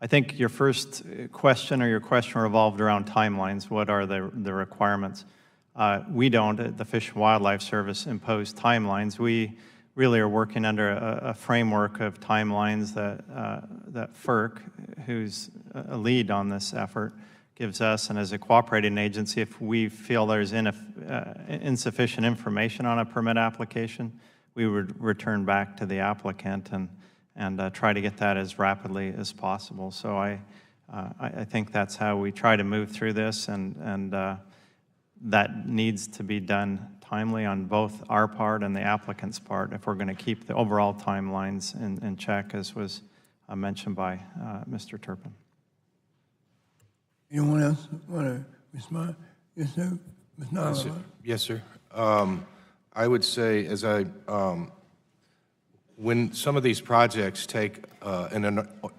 I think your first question revolved around timelines. What are the requirements? We don't, at the Fish and Wildlife Service, impose timelines. We really are working under a framework of timelines that Ferc, who's a lead on this effort, gives us. And as a cooperating agency, if we feel there's insufficient information on a permit application, we would return back to the applicant and try to get that as rapidly as possible. So I think that's how we try to move through this, and that needs to be done timely on both our part and the applicant's part if we're going to keep the overall timelines in check, as was mentioned by Mr. Turpin. Anyone else want to respond? Yes, sir. Ms. Nava. Yes, sir. I would say, when some of these projects take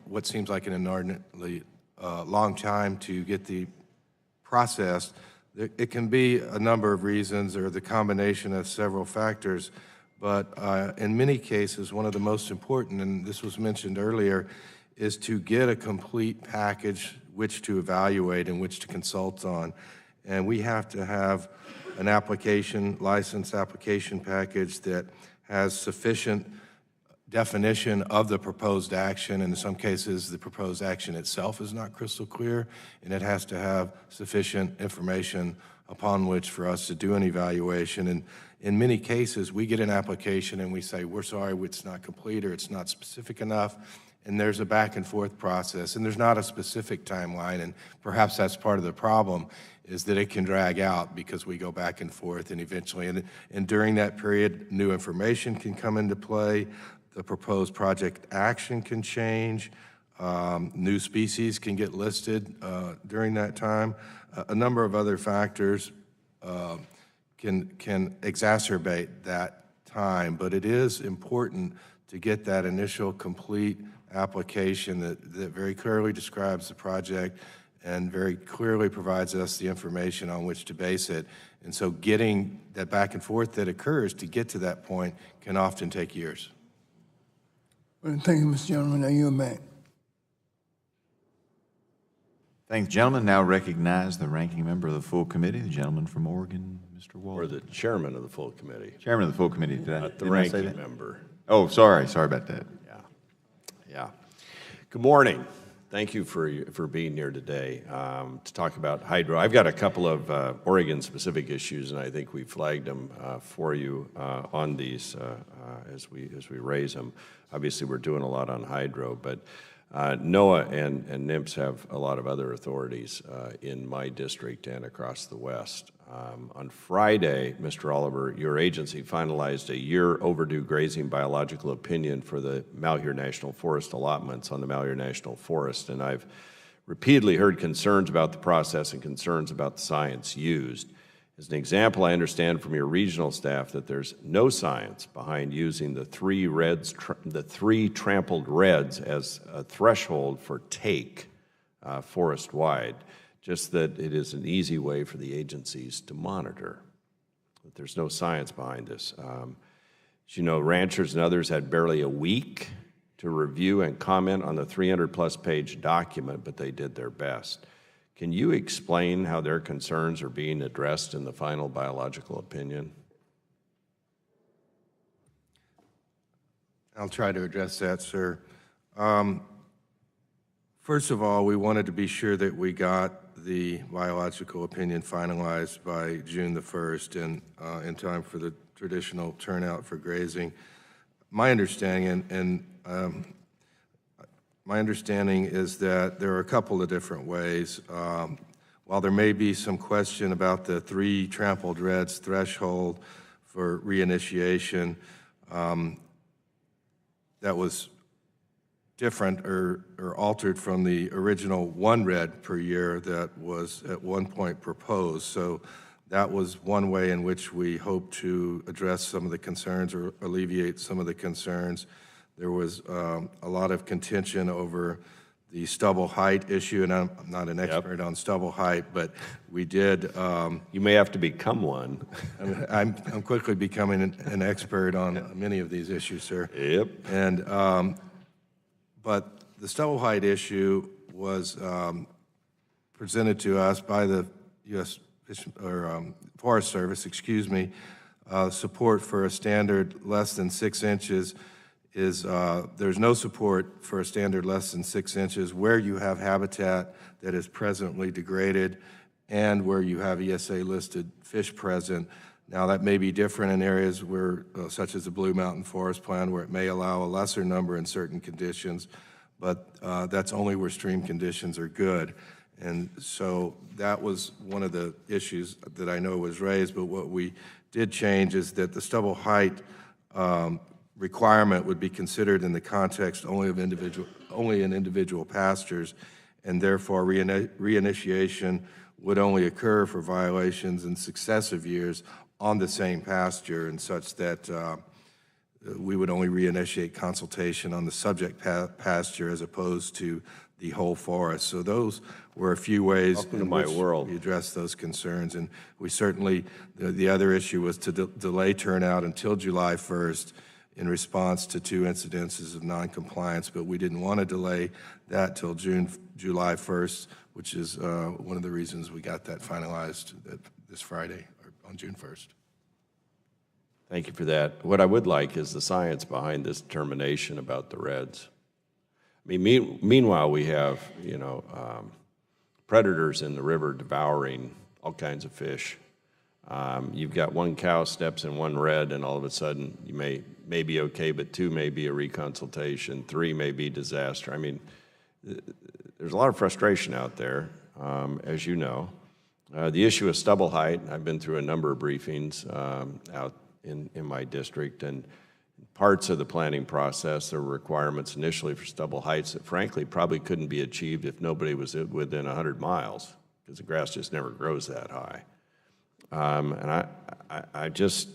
what seems like an inordinately long time to get the process, it can be a number of reasons or the combination of several factors, but in many cases, one of the most important, and this was mentioned earlier, is to get a complete package which to evaluate and which to consult on. And we have to have an license application package that has sufficient definition of the proposed action. In some cases, the proposed action itself is not crystal clear, and it has to have sufficient information upon which for us to do an evaluation. And in many cases, we get an application and we say, we're sorry, it's not complete or it's not specific enough, and there's a back and forth process, and there's not a specific timeline, and perhaps that's part of the problem, is that it can drag out because we go back and forth, and eventually, and during that period, new information can come into play. The proposed project action can change. New species can get listed during that time. A number of other factors can exacerbate that time, but it is important to get that initial complete application that very clearly describes the project and very clearly provides us the information on which to base it. And so getting that back and forth that occurs to get to that point can often take years. Well, thank you, Mr. Gentleman. Now you're back. Thank the gentleman. Now recognize the ranking member of the full committee, the gentleman from Oregon, Mr. Wall. Or the chairman of the full committee. Chairman of the full committee. Not the did I say ranking that? member. Oh, sorry about that. Yeah. Good morning. Thank you for being here today to talk about hydro. I've got a couple of Oregon-specific issues, and I think we flagged them for you on these as we raise them. Obviously, we're doing a lot on hydro, but NOAA and NMFS have a lot of other authorities in my district and across the West. On Friday, Mr. Oliver, your agency finalized a year-overdue grazing biological opinion for the Malheur National Forest allotments on the Malheur National Forest, and I've repeatedly heard concerns about the process and concerns about the science used. As an example, I understand from your regional staff that there's no science behind using the three trampled reds as a threshold for take forest-wide. Just that it is an easy way for the agencies to monitor. But there's no science behind this. As you know, ranchers and others had barely a week to review and comment on the 300-plus page document, but they did their best. Can you explain how their concerns are being addressed in the final biological opinion? I'll try to address that, sir. First of all, we wanted to be sure that we got the biological opinion finalized by June the 1st and in time for the traditional turnout for grazing. My understanding, my understanding is that there are a couple of different ways. While there may be some question about the three trampled reds threshold for reinitiation, that was different or altered from the original one red per year that was at one point proposed. So that was one way in which we hope to address some of the concerns or alleviate some of the concerns. There was a lot of contention over the Stubble Height issue, and I'm not an expert on Stubble Height, but we did. You may have to become one. I'm quickly becoming an expert on many of these issues, sir. Yep. And but the Stubble Height issue was presented to us by the U.S. Forest Service, excuse me. Support for a standard less than 6 inches is there's no support for a standard less than 6 inches where you have habitat that is presently degraded and where you have ESA listed fish present. Now that may be different in areas where, such as the Blue Mountain Forest Plan, where it may allow a lesser number in certain conditions, but that's only where stream conditions are good. And so that was one of the issues that I know was raised, but what we did change is that the Stubble Height requirement would be considered in the context only in individual pastures, and therefore reinitiation would only occur for violations in successive years on the same pasture, and such that we would only reinitiate consultation on the subject pasture as opposed to the whole forest. So those were a few ways in which we addressed those concerns, and we certainly, the other issue was to delay turnout until July 1st in response to 2 incidences of noncompliance, but we didn't want to delay that till July 1st, which is one of the reasons we got that finalized this Friday, or on June 1st. Thank you for that. What I would like is the science behind this determination about the reds. I mean, meanwhile, we have, predators in the river devouring all kinds of fish. You've got one cow steps in one red, and all of a sudden you may be okay, but 2 may be a reconsultation, 3 may be disaster. I mean, there's a lot of frustration out there, as you know. The issue of Stubble Height, I've been through a number of briefings out in my district, and parts of the planning process, there were requirements initially for Stubble Heights that frankly probably couldn't be achieved if nobody was within 100 miles, because the grass just never grows that high. And I just,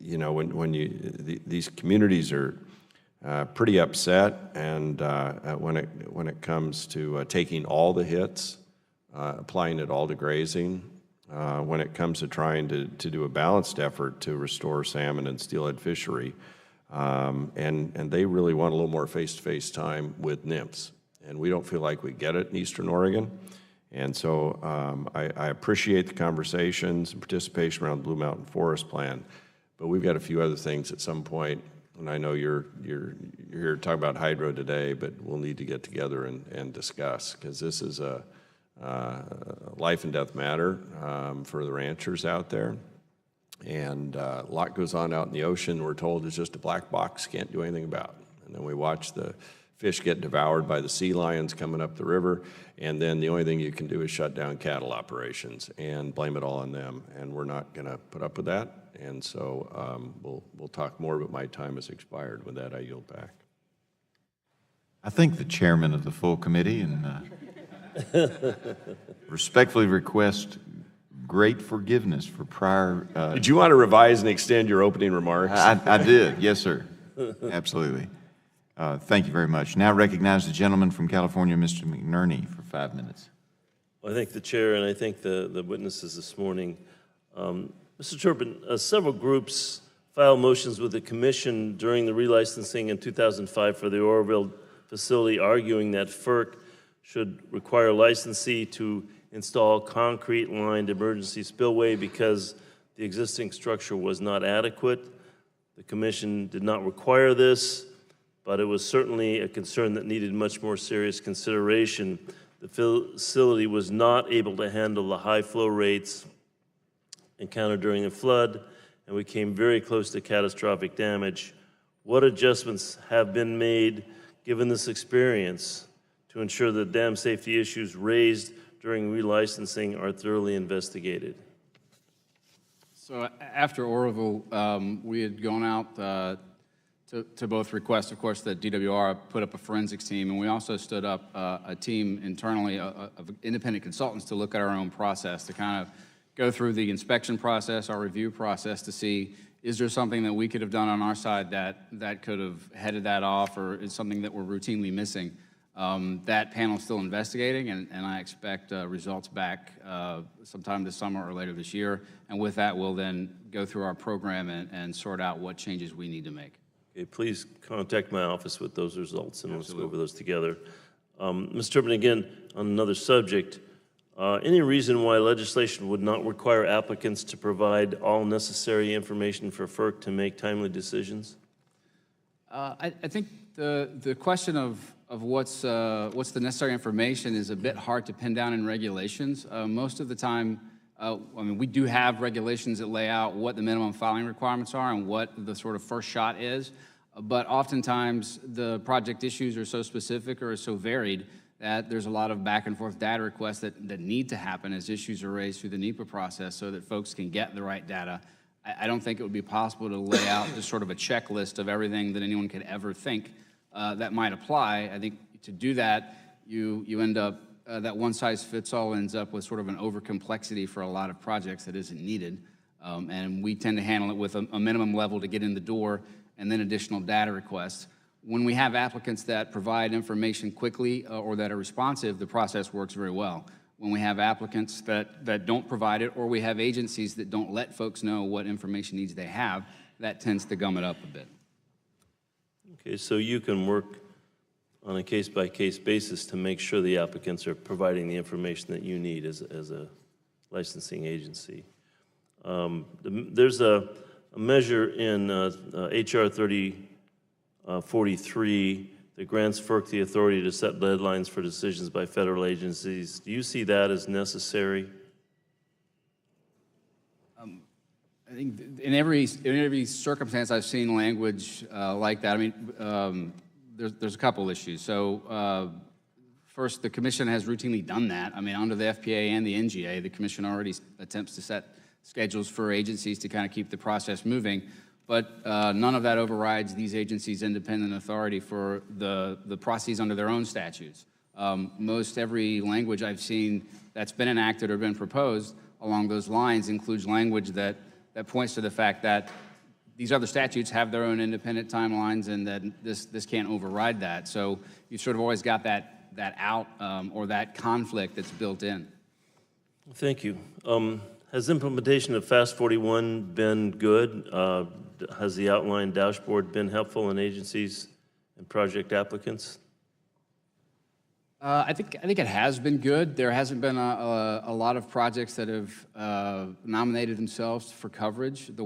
when these communities are pretty upset, and when it comes to taking all the hits, applying it all to grazing, when it comes to trying to do a balanced effort to restore salmon and steelhead fishery, and they really want a little more face-to-face time with nymphs, and we don't feel like we get it in Eastern Oregon. And so I appreciate the conversations and participation around the Blue Mountain Forest Plan, but we've got a few other things at some point, and I know you're here to talk about hydro today, but we'll need to get together and discuss, because this is a life and death matter for the ranchers out there. And a lot goes on out in the ocean. We're told it's just a black box, can't do anything about. And then we watch the fish get devoured by the sea lions coming up the river, and then the only thing you can do is shut down cattle operations and blame it all on them. And we're not going to put up with that. And so we'll talk more, but my time has expired. With that, I yield back. I thank the chairman of the full committee and respectfully request great forgiveness for prior... Did you want to revise and extend your opening remarks? I did, yes, sir. Absolutely. Thank you very much. Now recognize the gentleman from California, Mr. McNerney, for 5 minutes. Well, I thank the chair, and I thank the witnesses this morning. Mr. Turpin, several groups filed motions with the commission during the relicensing in 2005 for the Oroville facility, arguing that Ferc should require a licensee to install concrete-lined emergency spillway because the existing structure was not adequate. The commission did not require this, but it was certainly a concern that needed much more serious consideration. The facility was not able to handle the high flow rates encountered during the flood, and we came very close to catastrophic damage. What adjustments have been made, given this experience, to ensure that dam safety issues raised during relicensing are thoroughly investigated? So after Oroville, we had gone out to both request, of course, that DWR put up a forensics team, and we also stood up a team internally of independent consultants to look at our own process, to kind of go through the inspection process, our review process, to see, is there something that we could have done on our side that could have headed that off, or is something that we're routinely missing? That panel is still investigating, and I expect results back sometime this summer or later this year. And with that, we'll then go through our program and sort out what changes we need to make. Okay, please contact my office with those results, and let's go over those together. Mr. Turpin, again, on another subject, any reason why legislation would not require applicants to provide all necessary information for FERC to make timely decisions? I think the question of what's the necessary information is a bit hard to pin down in regulations. Most of the time, I mean, we do have regulations that lay out what the minimum filing requirements are and what the sort of first shot is, but oftentimes the project issues are so specific or so varied that there's a lot of back and forth data requests that need to happen as issues are raised through the NEPA process so that folks can get the right data. I don't think it would be possible to lay out just sort of a checklist of everything that anyone could ever think that might apply. I think to do that, you end up, that one-size-fits-all ends up with sort of an over-complexity for a lot of projects that isn't needed. And we tend to handle it with a minimum level to get in the door and then additional data requests. When we have applicants that provide information quickly or that are responsive, the process works very well. When we have applicants that don't provide it, or we have agencies that don't let folks know what information needs they have, that tends to gum it up a bit. Okay, so you can work on a case-by-case basis to make sure the applicants are providing the information that you need as a licensing agency. There's a measure in HR 3043 that grants FERC the authority to set deadlines for decisions by federal agencies. Do you see that as necessary? I think in every circumstance I've seen language like that. I mean, there's a couple issues. So first, the Commission has routinely done that. I mean, under the FPA and the NGA, the Commission already attempts to set schedules for agencies to kind of keep the process moving. But none of that overrides these agencies' independent authority for the processes under their own statutes. Most every language I've seen that's been enacted or been proposed along those lines includes language that points to the fact that these other statutes have their own independent timelines and that this can't override that. So you've sort of always got that out or that conflict that's built in. Thank you. Has implementation of FAST 41 been good? Has the outline dashboard been helpful in agencies and project applicants? I think it has been good. There hasn't been a lot of projects that have nominated themselves for coverage. The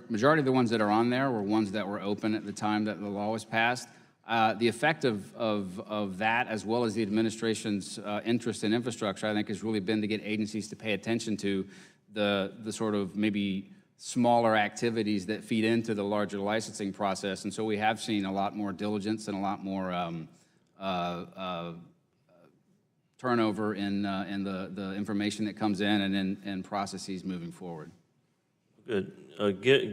majority of the ones that are on there were ones that were open at the time that the law was passed. The effect of that, as well as the administration's interest in infrastructure, I think has really been to get agencies to pay attention to the sort of maybe smaller activities that feed into the larger licensing process. And so we have seen a lot more diligence and a lot more turnover in the information that comes in and in processes moving forward. Good.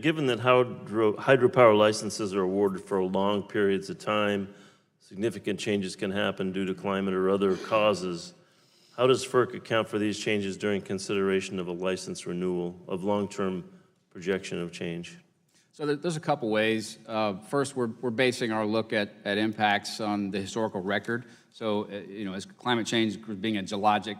Given that hydropower licenses are awarded for long periods of time, significant changes can happen due to climate or other causes. How does FERC account for these changes during consideration of a license renewal of long-term projection of change? So there's a couple ways. First, we're basing our look at impacts on the historical record. So, you know, as climate change being a geologic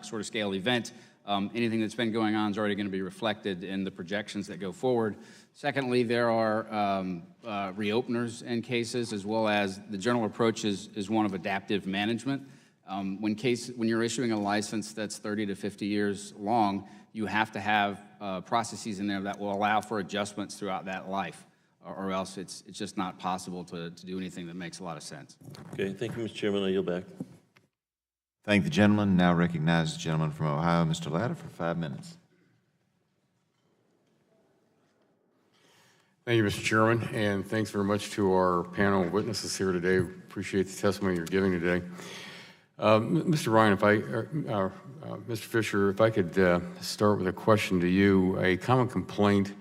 sort of scale event, anything that's been going on is already going to be reflected in the projections that go forward. Secondly, there are reopeners in cases, as well as the general approach is one of adaptive management. When you're issuing a license that's 30 to 50 years long, you have to have processes in there that will allow for adjustments throughout that life, or else it's just not possible to do anything that makes a lot of sense. Okay, thank you, Mr. Chairman. I yield back. Thank the gentleman. Now recognize the gentleman from Ohio, Mr. Latta, for 5 minutes. Thank you, Mr. Chairman, and thanks very much to our panel of witnesses here today. Appreciate the testimony you're giving today. Mr. Ryan, Mr. Fisher, if I could start with a question to you. A common complaint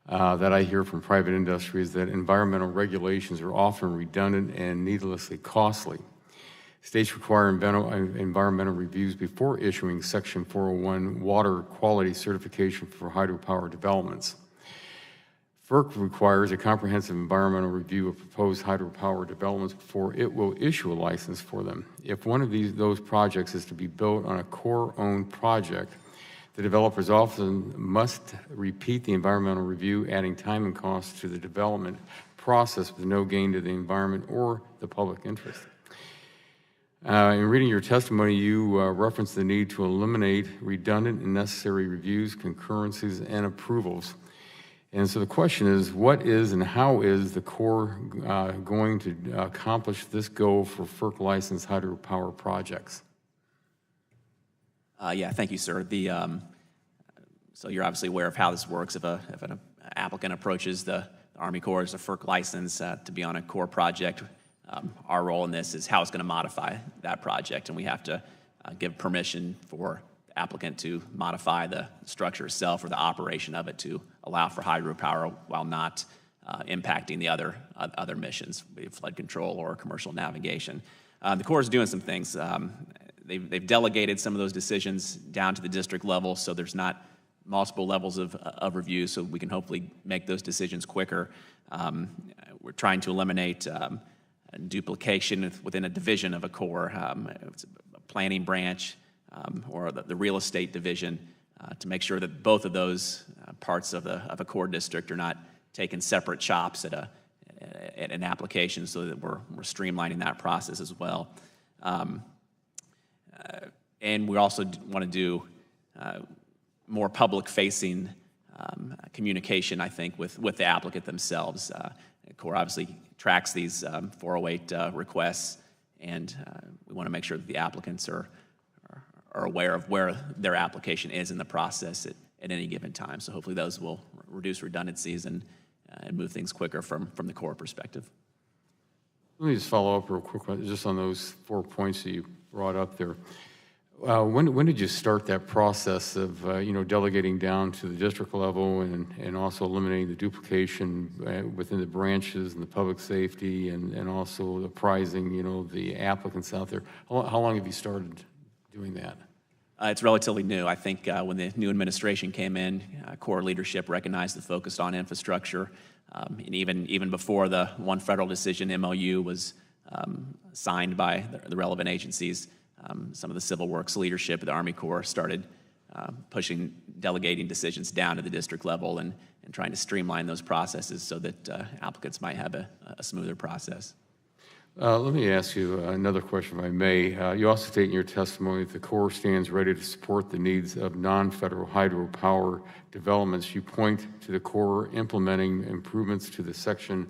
that I hear from private industry is that environmental regulations are often redundant and needlessly costly. States require environmental reviews before issuing Section 401 water quality certification for hydropower developments. FERC requires a comprehensive environmental review of proposed hydropower developments before it will issue a license for them. If one of those projects is to be built on a Corps-owned project, the developers often must repeat the environmental review, adding time and cost to the development process with no gain to the environment or the public interest. In reading your testimony, you referenced the need to eliminate redundant and necessary reviews, concurrencies, and approvals. And so the question is, what is and how is the Corps going to accomplish this goal for FERC licensed hydropower projects? Yeah, thank you, sir. So you're obviously aware of how this works. If an applicant approaches the Army Corps as a FERC license to be on a Corps project, our role in this is how it's going to modify that project, and we have to give permission for the applicant to modify the structure itself or the operation of it to allow for hydropower while not impacting the other missions, be it flood control or commercial navigation. The Corps is doing some things. They've delegated some of those decisions down to the district level, so there's not multiple levels of review, so we can hopefully make those decisions quicker. We're trying to eliminate duplication within a division of a Corps, it's a planning branch or the real estate division, to make sure that both of those parts of a Corps district are not taking separate chops at an application, so that we're streamlining that process as well. And we also want to do more public-facing communication, I think, with the applicant themselves. The Corps obviously tracks these 408 requests, and we want to make sure that the applicants are aware of where their application is in the process at any given time. So hopefully those will reduce redundancies and move things quicker from the Corps perspective. Let me just follow up real quick just on those 4 points that you brought up there. When did you start that process of delegating down to the district level and also eliminating the duplication within the branches and the public safety and also apprising the applicants out there? How long have you started doing that? It's relatively new. I think when the new administration came in, Corps leadership recognized the focus on infrastructure, and even before the one federal decision MOU was signed by the relevant agencies. Some of the civil works leadership of the Army Corps started delegating decisions down to the district level and trying to streamline those processes so that applicants might have a smoother process. Let me ask you another question, if I may. You also state in your testimony that the Corps stands ready to support the needs of non-federal hydropower developments. You point to the Corps implementing improvements to the Section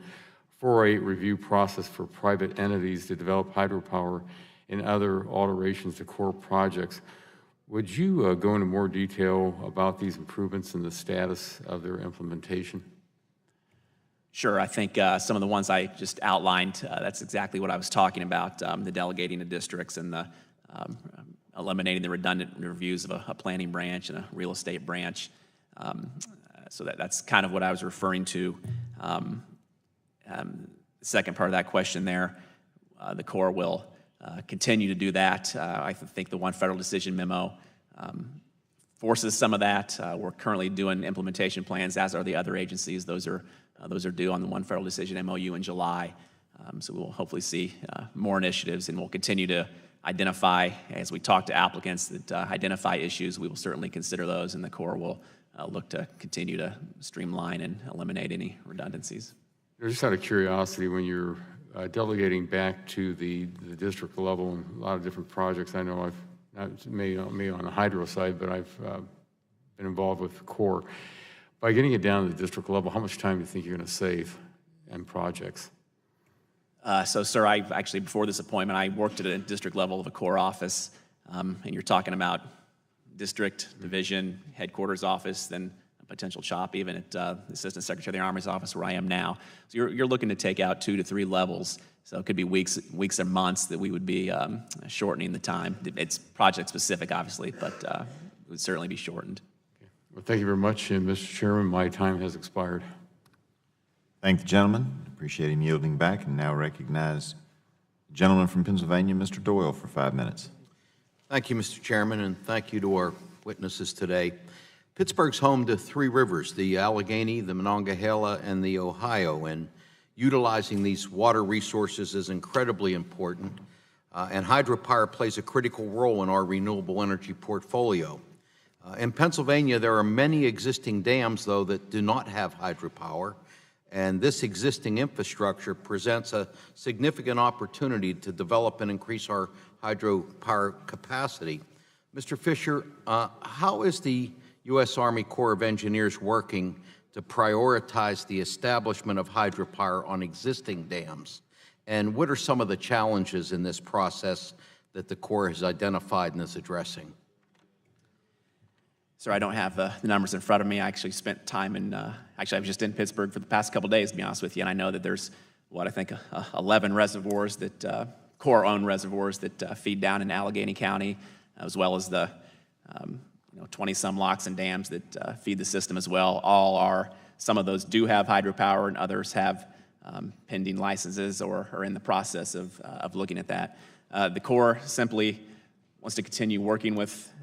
408 review process for private entities to develop hydropower and other alterations to Corps projects. Would you go into more detail about these improvements and the status of their implementation? Sure. I think some of the ones I just outlined, that's exactly what I was talking about, the delegating of districts and the eliminating the redundant reviews of a planning branch and a real estate branch. So that's kind of what I was referring to. The second part of that question there, the Corps will continue to do that. I think the one federal decision memo forces some of that. We're currently doing implementation plans, as are the other agencies. Those are due on the one federal decision MOU in July. So we'll hopefully see more initiatives, and we'll continue to identify, as we talk to applicants that identify issues, we will certainly consider those, and the Corps will look to continue to streamline and eliminate any redundancies. Just out of curiosity, when you're delegating back to the district level and a lot of different projects, I know I've not maybe on the hydro side, but I've been involved with the Corps. By getting it down to the district level, how much time do you think you're going to save in projects? So, sir, I actually, before this appointment, I worked at a district level of a Corps office, and you're talking about district, division, headquarters office, then a potential CHOP even at the Assistant Secretary of the Army's office where I am now. So you're looking to take out 2 to 3 levels. So it could be weeks or months that we would be shortening the time. It's project specific, obviously, but it would certainly be shortened. Okay. Well, thank you very much, and Mr. Chairman, my time has expired. Thank the gentleman. Appreciate him yielding back, and now recognize the gentleman from Pennsylvania, Mr. Doyle, for 5 minutes. Thank you, Mr. Chairman, and thank you to our witnesses today. Pittsburgh's home to three rivers, the Allegheny, the Monongahela, and the Ohio, and utilizing these water resources is incredibly important, and hydropower plays a critical role in our renewable energy portfolio. In Pennsylvania, there are many existing dams, though, that do not have hydropower, and this existing infrastructure presents a significant opportunity to develop and increase our hydropower capacity. Mr. Fisher, how is the U.S. Army Corps of Engineers working to prioritize the establishment of hydropower on existing dams? And what are some of the challenges in this process that the Corps has identified and is addressing? Sir, I don't have the numbers in front of me. I actually spent time in, actually I was just in Pittsburgh for the past couple of days, to be honest with you, and I know that there's, what I think, 11 reservoirs that, Corps-owned reservoirs that feed down in Allegheny County, as well as the 20-some locks and dams that feed the system as well. Some of those do have hydropower, and others have pending licenses or are in the process of looking at that. The Corps simply wants to continue working with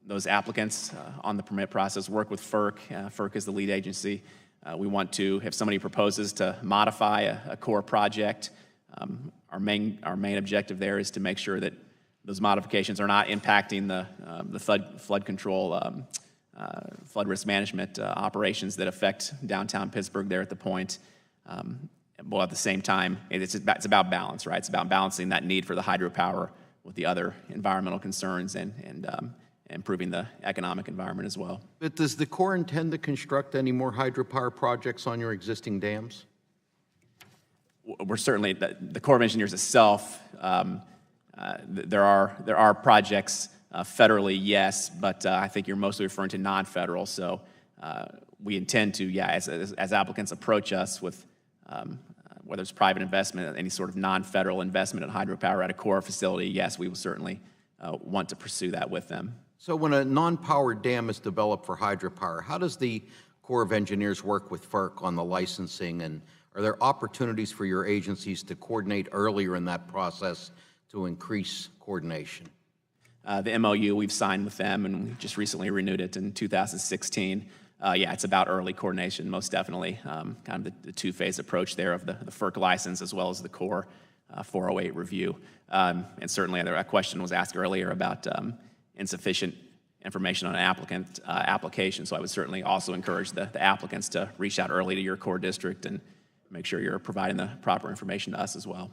those applicants on the permit process, work with Ferc. Ferc is the lead agency. We want to, if somebody proposes to modify a Corps project, our main objective there is to make sure that those modifications are not impacting the flood control, flood risk management operations that affect downtown Pittsburgh there at the point. Well, at the same time, it's about balance, right? It's about balancing that need for the hydropower with the other environmental concerns and improving the economic environment as well. But does the Corps intend to construct any more hydropower projects on your existing dams? We're certainly, the Corps of Engineers itself, there are projects federally, yes, but I think you're mostly referring to non-federal. So we intend to, as applicants approach us with whether it's private investment, any sort of non-federal investment in hydropower at a Corps facility, yes, we will certainly want to pursue that with them. So when a non-powered dam is developed for hydropower, how does the Corps of Engineers work with Ferc on the licensing, and are there opportunities for your agencies to coordinate earlier in that process to increase coordination? The MOU we've signed with them, and we just recently renewed it in 2016. It's about early coordination, most definitely. Kind of the two-phase approach there of the Ferc license as well as the Corps 408 review. And certainly a question was asked earlier about insufficient information on an application, so I would certainly also encourage the applicants to reach out early to your Corps district and make sure you're providing the proper information to us as well.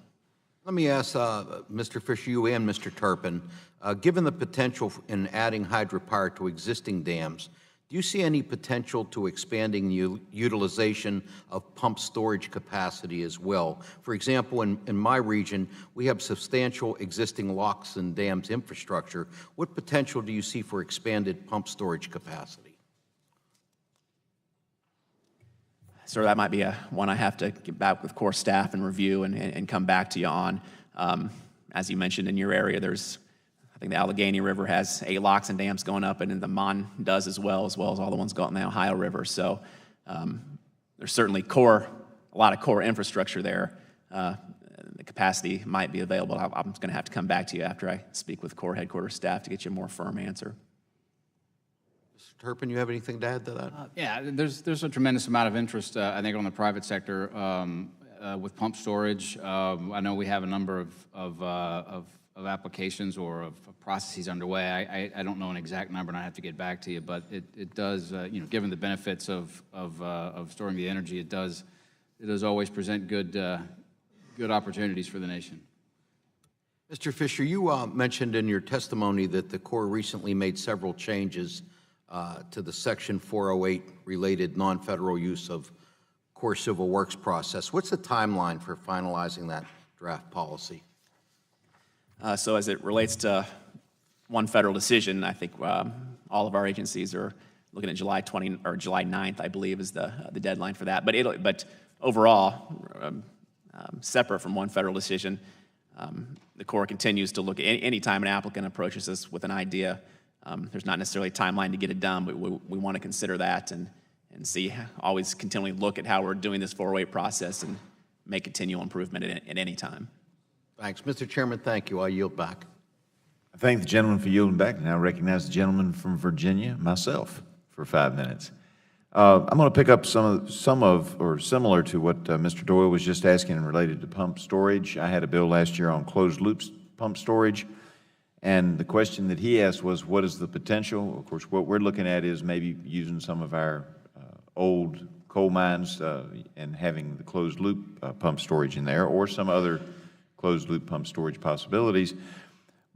Let me ask Mr. Fisher, you and Mr. Turpin, given the potential in adding hydropower to existing dams, do you see any potential to expanding utilization of pump storage capacity as well? For example, in my region, we have substantial existing locks and dams infrastructure. What potential do you see for expanded pump storage capacity? So that might be one I have to get back with Corps staff and review and come back to you on. As you mentioned, in your area, I think the Allegheny River has 8 locks and dams going up, and then the Mon does as well as all the ones going in the Ohio River. So there's certainly a lot of Corps infrastructure there. The capacity might be available. I'm going to have to come back to you after I speak with Corps headquarters staff to get you a more firm answer. Mr. Turpin, you have anything to add to that? There's a tremendous amount of interest, I think, on the private sector with pump storage. I know we have a number of applications or of processes underway. I don't know an exact number, and I have to get back to you, but it does, given the benefits of storing the energy, it does always present good opportunities for the nation. Mr. Fisher, you mentioned in your testimony that the Corps recently made several changes to the Section 408 related non-federal use of Corps Civil Works process. What's the timeline for finalizing that draft policy? So as it relates to one federal decision, I think all of our agencies are looking at July 9th, I believe, is the deadline for that. But overall, separate from one federal decision, the Corps continues to look at any time an applicant approaches us with an idea. There's not necessarily a timeline to get it done, but we want to consider that and see, always continually look at how we're doing this 408 process and make continual improvement at any time. Thanks. Mr. Chairman, thank you. I yield back. I thank the gentleman for yielding back. Now I recognize the gentleman from Virginia, myself. for 5 minutes. I'm going to pick up or similar to what Mr. Doyle was just asking related to pump storage. I had a bill last year on closed loop pump storage, and the question that he asked was, what is the potential? Of course, what we're looking at is maybe using some of our old coal mines and having the closed loop pump storage in there, or some other closed loop pump storage possibilities.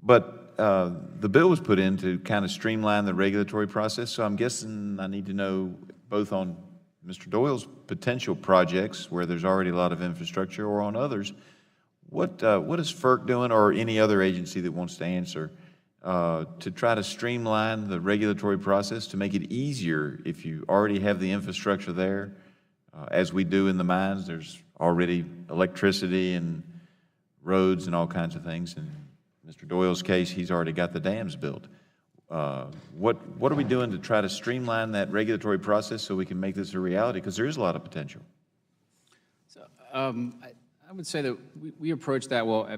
But the bill was put in to kind of streamline the regulatory process, so I'm guessing I need to know both on Mr. Doyle's potential projects where there's already a lot of infrastructure, or on others, what is FERC doing, or any other agency that wants to answer, to try to streamline the regulatory process to make it easier if you already have the infrastructure there, as we do in the mines. There's already electricity and roads and all kinds of things. In Mr. Doyle's case, he's already got the dams built. What are we doing to try to streamline that regulatory process so we can make this a reality? Because there is a lot of potential. So, I would say that we approach that, well,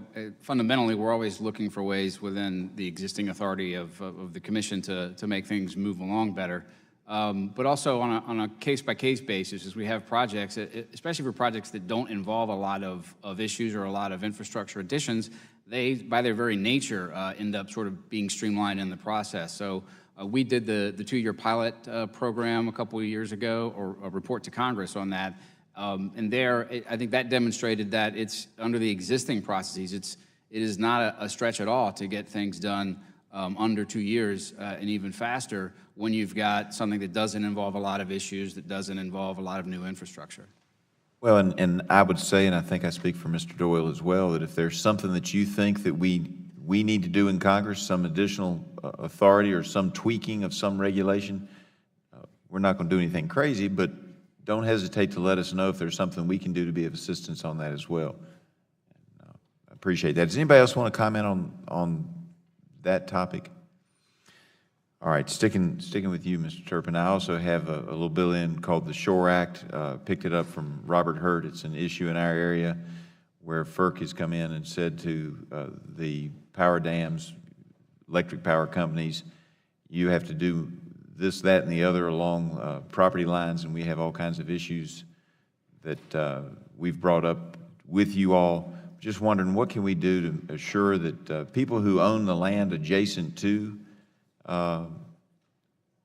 fundamentally, we're always looking for ways within the existing authority of the commission to make things move along better. But also on a case-by-case basis, as we have projects, especially for projects that don't involve a lot of issues or a lot of infrastructure additions, they, by their very nature, end up sort of being streamlined in the process. So we did the 2-year pilot program a couple of years ago, or a report to Congress on that. And there, I think that demonstrated that it's under the existing processes. It is not a stretch at all to get things done under 2 years and even faster when you've got something that doesn't involve a lot of issues, that doesn't involve a lot of new infrastructure. Well, and I would say, and I think I speak for Mr. Doyle as well, that if there's something that you think that we need to do in Congress, some additional authority or some tweaking of some regulation, we're not going to do anything crazy, but don't hesitate to let us know if there's something we can do to be of assistance on that as well. I appreciate that. Does anybody else want to comment on that topic? All right, sticking with you, Mr. Turpin, I also have a little bill in called the Shore Act. Picked it up from Robert Hurt. It's an issue in our area where FERC has come in and said to the power dams, electric power companies, you have to do this, that, and the other along property lines, and we have all kinds of issues that we've brought up with you all. Just wondering, what can we do to assure that people who own the land adjacent to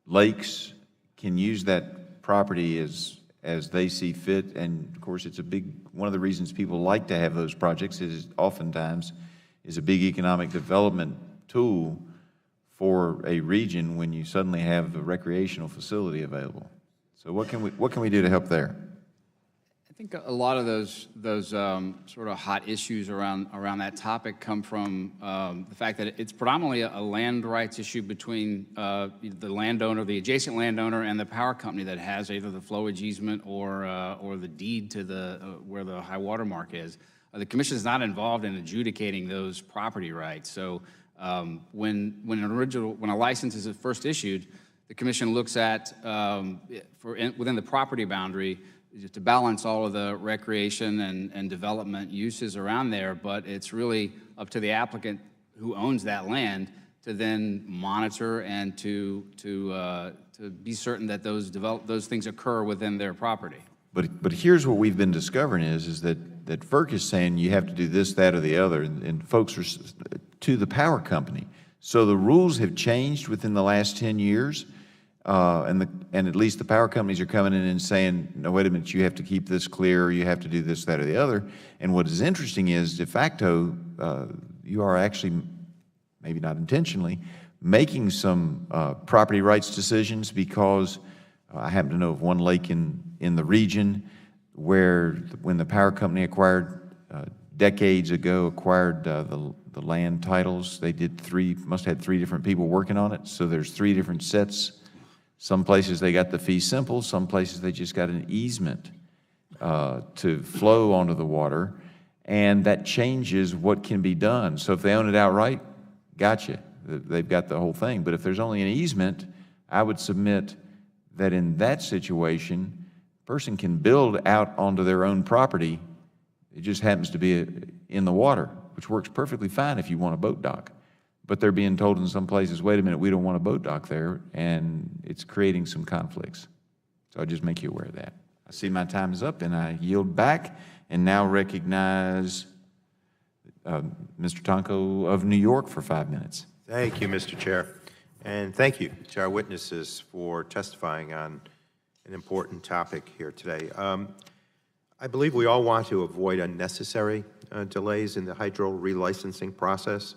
lakes can use that property as they see fit? And of course, it's one of the reasons people like to have those projects is oftentimes is a big economic development tool for a region when you suddenly have a recreational facility available. So what can we do to help there? I think a lot of those sort of hot issues around that topic come from the fact that it's predominantly a land rights issue between the landowner, the adjacent landowner, and the power company that has either the flowage easement or the deed to where the high water mark is. The commission is not involved in adjudicating those property rights. So when a license is first issued, the commission looks at within the property boundary to balance all of the recreation and development uses around there, but it's really up to the applicant who owns that land to then monitor and to be certain that those things occur within their property. But here's what we've been discovering is that FERC is saying you have to do this, that, or the other, and folks are to the power company. So the rules have changed within the last 10 years. And at least the power companies are coming in and saying, no, wait a minute, you have to keep this clear, or you have to do this, that, or the other. And what is interesting is, de facto, you are actually, maybe not intentionally, making some property rights decisions, because I happen to know of one lake in the region where when the power company decades ago acquired the land titles, they must have had 3 different people working on it, so there's 3 different sets. Some places they got the fee simple, some places they just got an easement to flow onto the water, and that changes what can be done. So if they own it outright, gotcha, they've got the whole thing. But if there's only an easement, I would submit that in that situation, a person can build out onto their own property. It just happens to be in the water, which works perfectly fine if you want a boat dock. but they're being told in some places, wait a minute, we don't want a boat dock there, and it's creating some conflicts. So I'll just make you aware of that. I see my time is up, and I yield back, and now recognize Mr. Tonko of New York for 5 minutes. Thank you, Mr. Chair. And thank you to our witnesses for testifying on an important topic here today. I believe we all want to avoid unnecessary delays in the hydro relicensing process.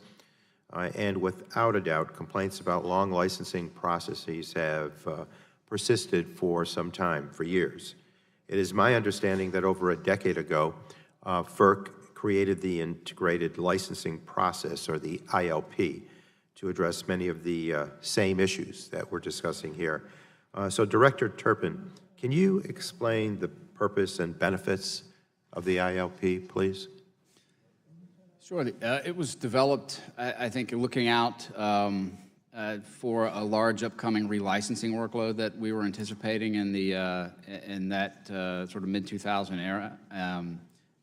And without a doubt, complaints about long licensing processes have persisted for some time, for years. It is my understanding that over a decade ago, Ferc created the Integrated Licensing Process, or the ILP, to address many of the same issues that we're discussing here. So Director Turpin, can you explain the purpose and benefits of the ILP, please? Sure. It was developed, I think, looking out for a large upcoming relicensing workload that we were anticipating in that sort of mid-2000 era.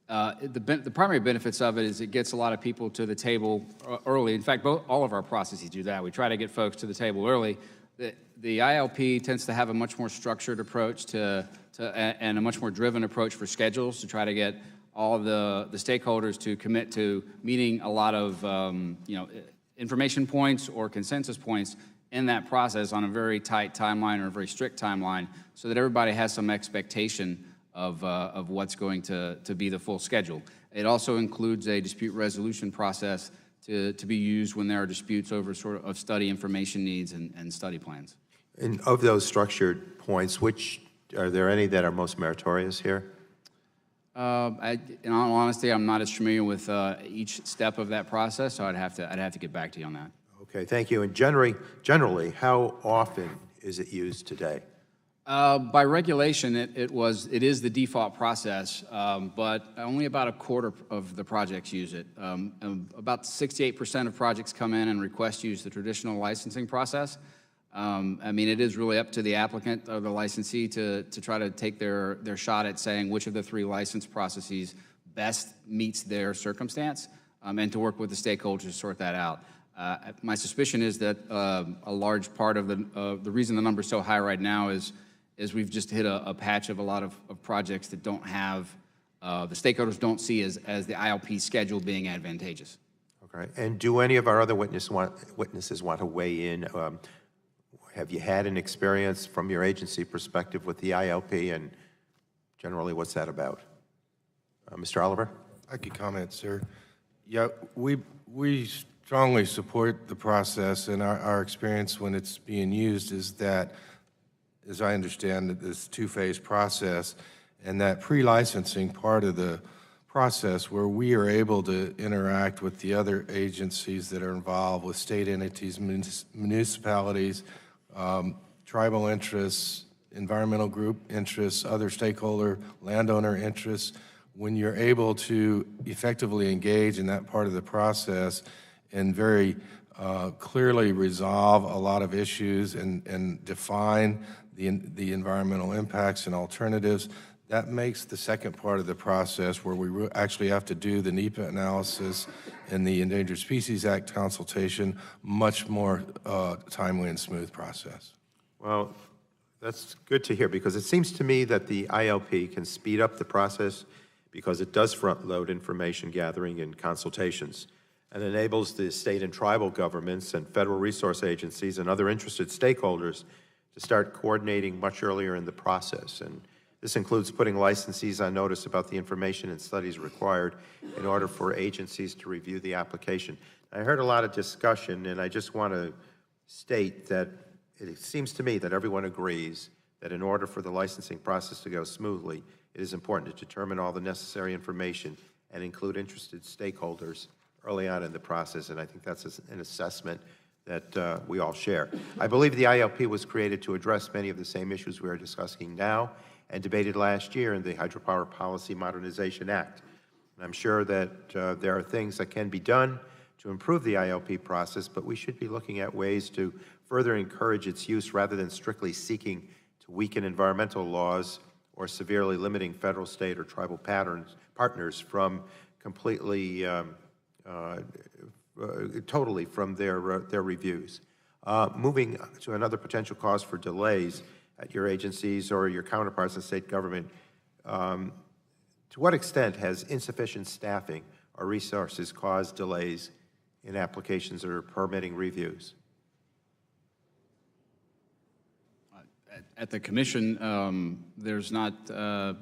The primary benefits of it is it gets a lot of people to the table early. In fact, all of our processes do that. We try to get folks to the table early. The ILP tends to have a much more structured approach and a much more driven approach for schedules to try to get all of the stakeholders to commit to meeting a lot of information points or consensus points in that process on a very tight timeline or a very strict timeline, so that everybody has some expectation of what's going to be the full schedule. It also includes a dispute resolution process to be used when there are disputes over sort of study information needs and study plans. And of those structured points, are there any that are most meritorious here? In all honesty, I'm not as familiar with each step of that process, so I'd have to get back to you on that. Okay, thank you. And generally, how often is it used today? By regulation, it is the default process, but only about a quarter of the projects use it. About 68% of projects come in and request use the traditional licensing process. I mean, it is really up to the applicant or the licensee to try to take their shot at saying which of the three license processes best meets their circumstance, and to work with the stakeholders to sort that out. My suspicion is that a large part of the reason the number is so high right now is we've just hit a patch of a lot of projects that don't have, the stakeholders don't see as the ILP schedule being advantageous. Okay, and do any of our other witnesses want to weigh in? Have you had an experience from your agency perspective with the ILP, and generally what's that about? Mr. Oliver? I could comment, sir. Yeah, we strongly support the process, and our experience when it's being used is that, as I understand it, this two-phase process, and that pre-licensing part of the process where we are able to interact with the other agencies that are involved, with state entities, municipalities, tribal interests, environmental group interests, other stakeholder, landowner interests. When you're able to effectively engage in that part of the process and very clearly resolve a lot of issues and define the environmental impacts and alternatives, that makes the second part of the process, where we actually have to do the NEPA analysis and the Endangered Species Act consultation, much more timely and smooth process. Well, that's good to hear, because it seems to me that the ILP can speed up the process because it does front-load information gathering and consultations, and enables the state and tribal governments and federal resource agencies and other interested stakeholders to start coordinating much earlier in the process. And this includes putting licensees on notice about the information and studies required in order for agencies to review the application. I heard a lot of discussion, and I just want to state that it seems to me that everyone agrees that in order for the licensing process to go smoothly, it is important to determine all the necessary information and include interested stakeholders early on in the process, and I think that's an assessment that we all share. I believe the ILP was created to address many of the same issues we are discussing now and debated last year in the Hydropower Policy Modernization Act. And I'm sure that there are things that can be done to improve the ILP process, but we should be looking at ways to further encourage its use rather than strictly seeking to weaken environmental laws or severely limiting federal, state, or tribal partners from completely totally from their reviews. Moving to another potential cause for delays at your agencies or your counterparts in state government, to what extent has insufficient staffing or resources caused delays in applications or permitting reviews? At the commission, there's not, I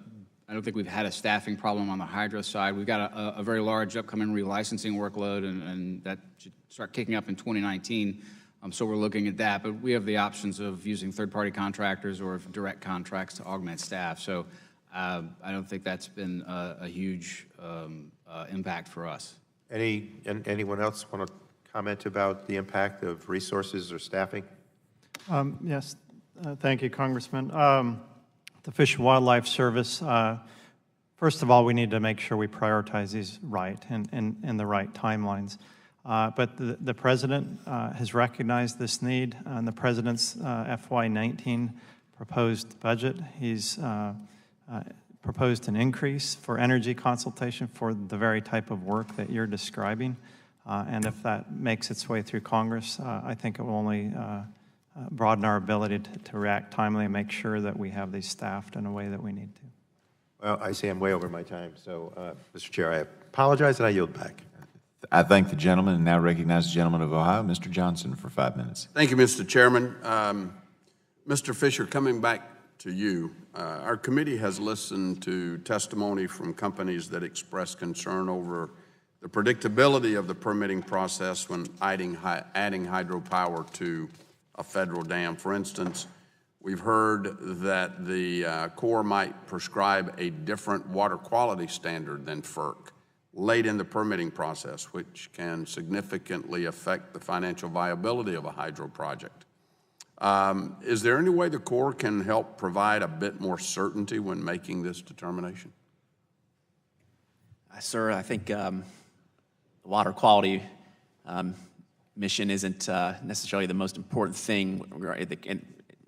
don't think we've had a staffing problem on the hydro side. We've got a very large upcoming relicensing workload, and that should start kicking up in 2019. So we're looking at that, but we have the options of using third-party contractors or direct contracts to augment staff. So I don't think that's been a huge impact for us. Anyone else want to comment about the impact of resources or staffing? Yes, thank you, Congressman. The Fish and Wildlife Service, first of all, we need to make sure we prioritize these right and in the right timelines. But the President has recognized this need. In the President's FY19 proposed budget, he's proposed an increase for energy consultation for the very type of work that you're describing. And if that makes its way through Congress, I think it will only broaden our ability to react timely and make sure that we have these staffed in a way that we need to. Well, I see I'm way over my time, so Mr. Chair, I apologize and I yield back. I thank the gentleman and now recognize the gentleman of Ohio, Mr. Johnson, for 5 minutes. Thank you, Mr. Chairman. Mr. Fisher, coming back to you, our committee has listened to testimony from companies that express concern over the predictability of the permitting process when adding hydropower to a federal dam. For instance, we've heard that the Corps might prescribe a different water quality standard than Ferc late in the permitting process, which can significantly affect the financial viability of a hydro project. Is there any way the Corps can help provide a bit more certainty when making this determination? Sir, I think the water quality mission isn't necessarily the most important thing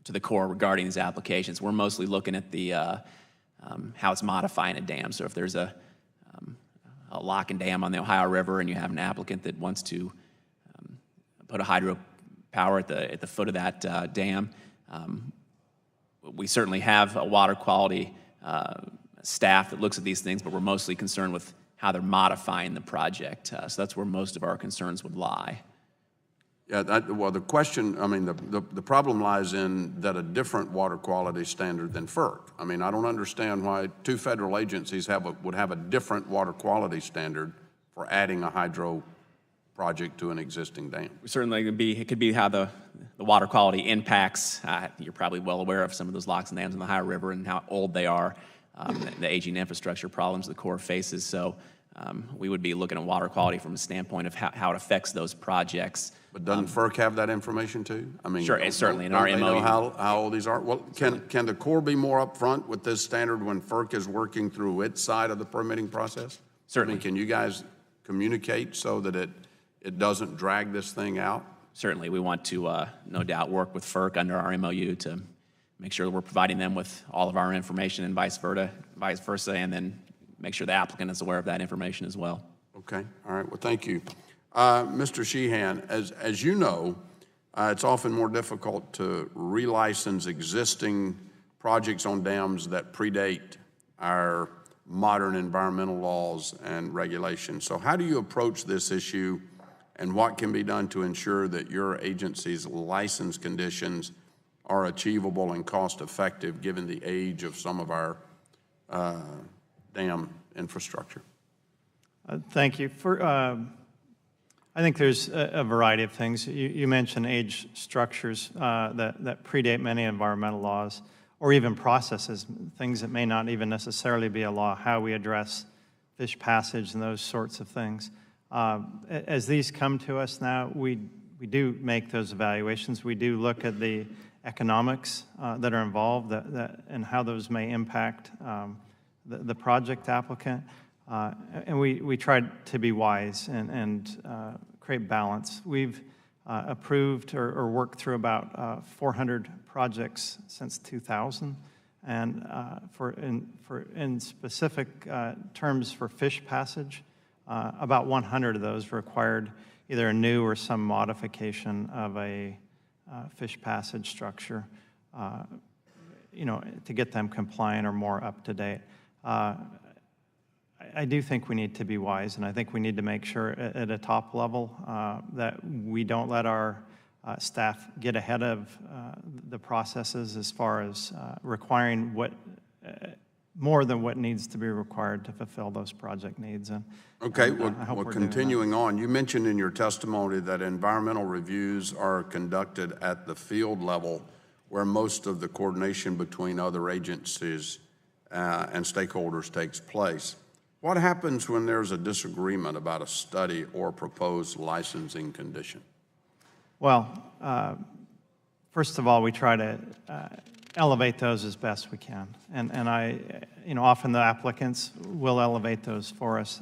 to the Corps regarding these applications. We're mostly looking at the how it's modifying a dam. So if there's a lock and dam on the Ohio River and you have an applicant that wants to put a hydropower at the foot of that dam, we certainly have a water quality staff that looks at these things, but we're mostly concerned with how they're modifying the project. So that's where most of our concerns would lie. Yeah, well, the question, I mean, the problem lies in that a different water quality standard than Ferc. I mean, I don't understand why two federal agencies would have a different water quality standard for adding a hydro project to an existing dam. Certainly, it could be how the water quality impacts. You're probably well aware of some of those locks and dams in the Ohio River and how old they are, the aging infrastructure problems the Corps faces. So we would be looking at water quality from a standpoint of how it affects those projects. But doesn't Ferc have that information too? I mean, sure, certainly in our MOU. Know how old these are? Well, can the Corps be more upfront with this standard when Ferc is working through its side of the permitting process? Certainly. I mean, can you guys communicate so that it doesn't drag this thing out? Certainly, we want to no doubt work with Ferc under our MOU to make sure that we're providing them with all of our information and vice versa, and then make sure the applicant is aware of that information as well. Okay, all right, well, thank you. Mr. Sheehan, as you know, it's often more difficult to relicense existing projects on dams that predate our modern environmental laws and regulations. So how do you approach this issue, and what can be done to ensure that your agency's license conditions are achievable and cost-effective given the age of some of our dam infrastructure? Thank you. I think there's a variety of things. You mentioned age structures that predate many environmental laws, or even processes, things that may not even necessarily be a law, how we address fish passage and those sorts of things. As these come to us now, we do make those evaluations. We do look at the economics that are involved and how those may impact the project applicant. And we tried to be wise and create balance. We've approved or worked through about 400 projects since 2000, and in specific terms for fish passage, About 100 of those required either a new or some modification of a fish passage structure, to get them compliant or more up to date. I do think we need to be wise, and I think we need to make sure at a top level that we don't let our staff get ahead of the processes as far as requiring more than what needs to be required to fulfill those project needs. And Okay, I hope well, we're doing that. continuing on, you mentioned in your testimony that environmental reviews are conducted at the field level where most of the coordination between other agencies and stakeholders takes place. What happens when there's a disagreement about a study or proposed licensing condition? Well, first of all, we try to elevate those as best we can. And often the applicants will elevate those for us.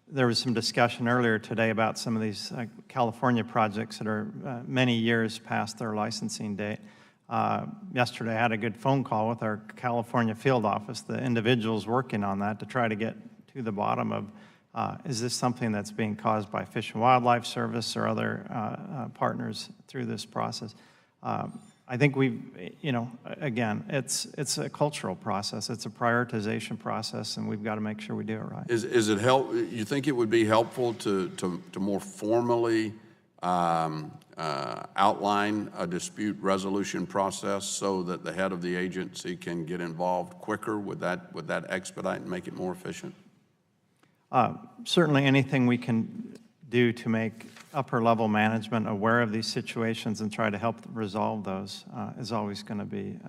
There was some discussion earlier today about some of these California projects that are many years past their licensing date. Yesterday, I had a good phone call with our California field office, the individuals working on that, to try to get to the bottom of, is this something that's being caused by Fish and Wildlife Service or other partners through this process? I think again, it's a cultural process. It's a prioritization process, and we've got to make sure we do it right. Is it you think it would be helpful to more formally outline a dispute resolution process so that the head of the agency can get involved quicker? Would that expedite and make it more efficient? Certainly anything we can do to make upper-level management aware of these situations and try to help resolve those is always going to be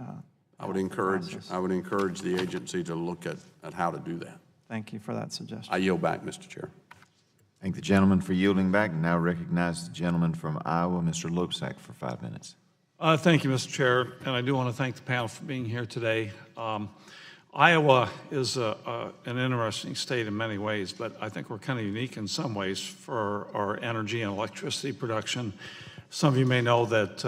I would encourage the agency to look at how to do that. Thank you for that suggestion. I yield back, Mr. Chair. Thank the gentleman for yielding back, and now recognize the gentleman from Iowa, Mr. Loebsack, for 5 minutes. Thank you, Mr. Chair, and I do want to thank the panel for being here today. Iowa is an interesting state in many ways, but I think we're kind of unique in some ways for our energy and electricity production. Some of you may know that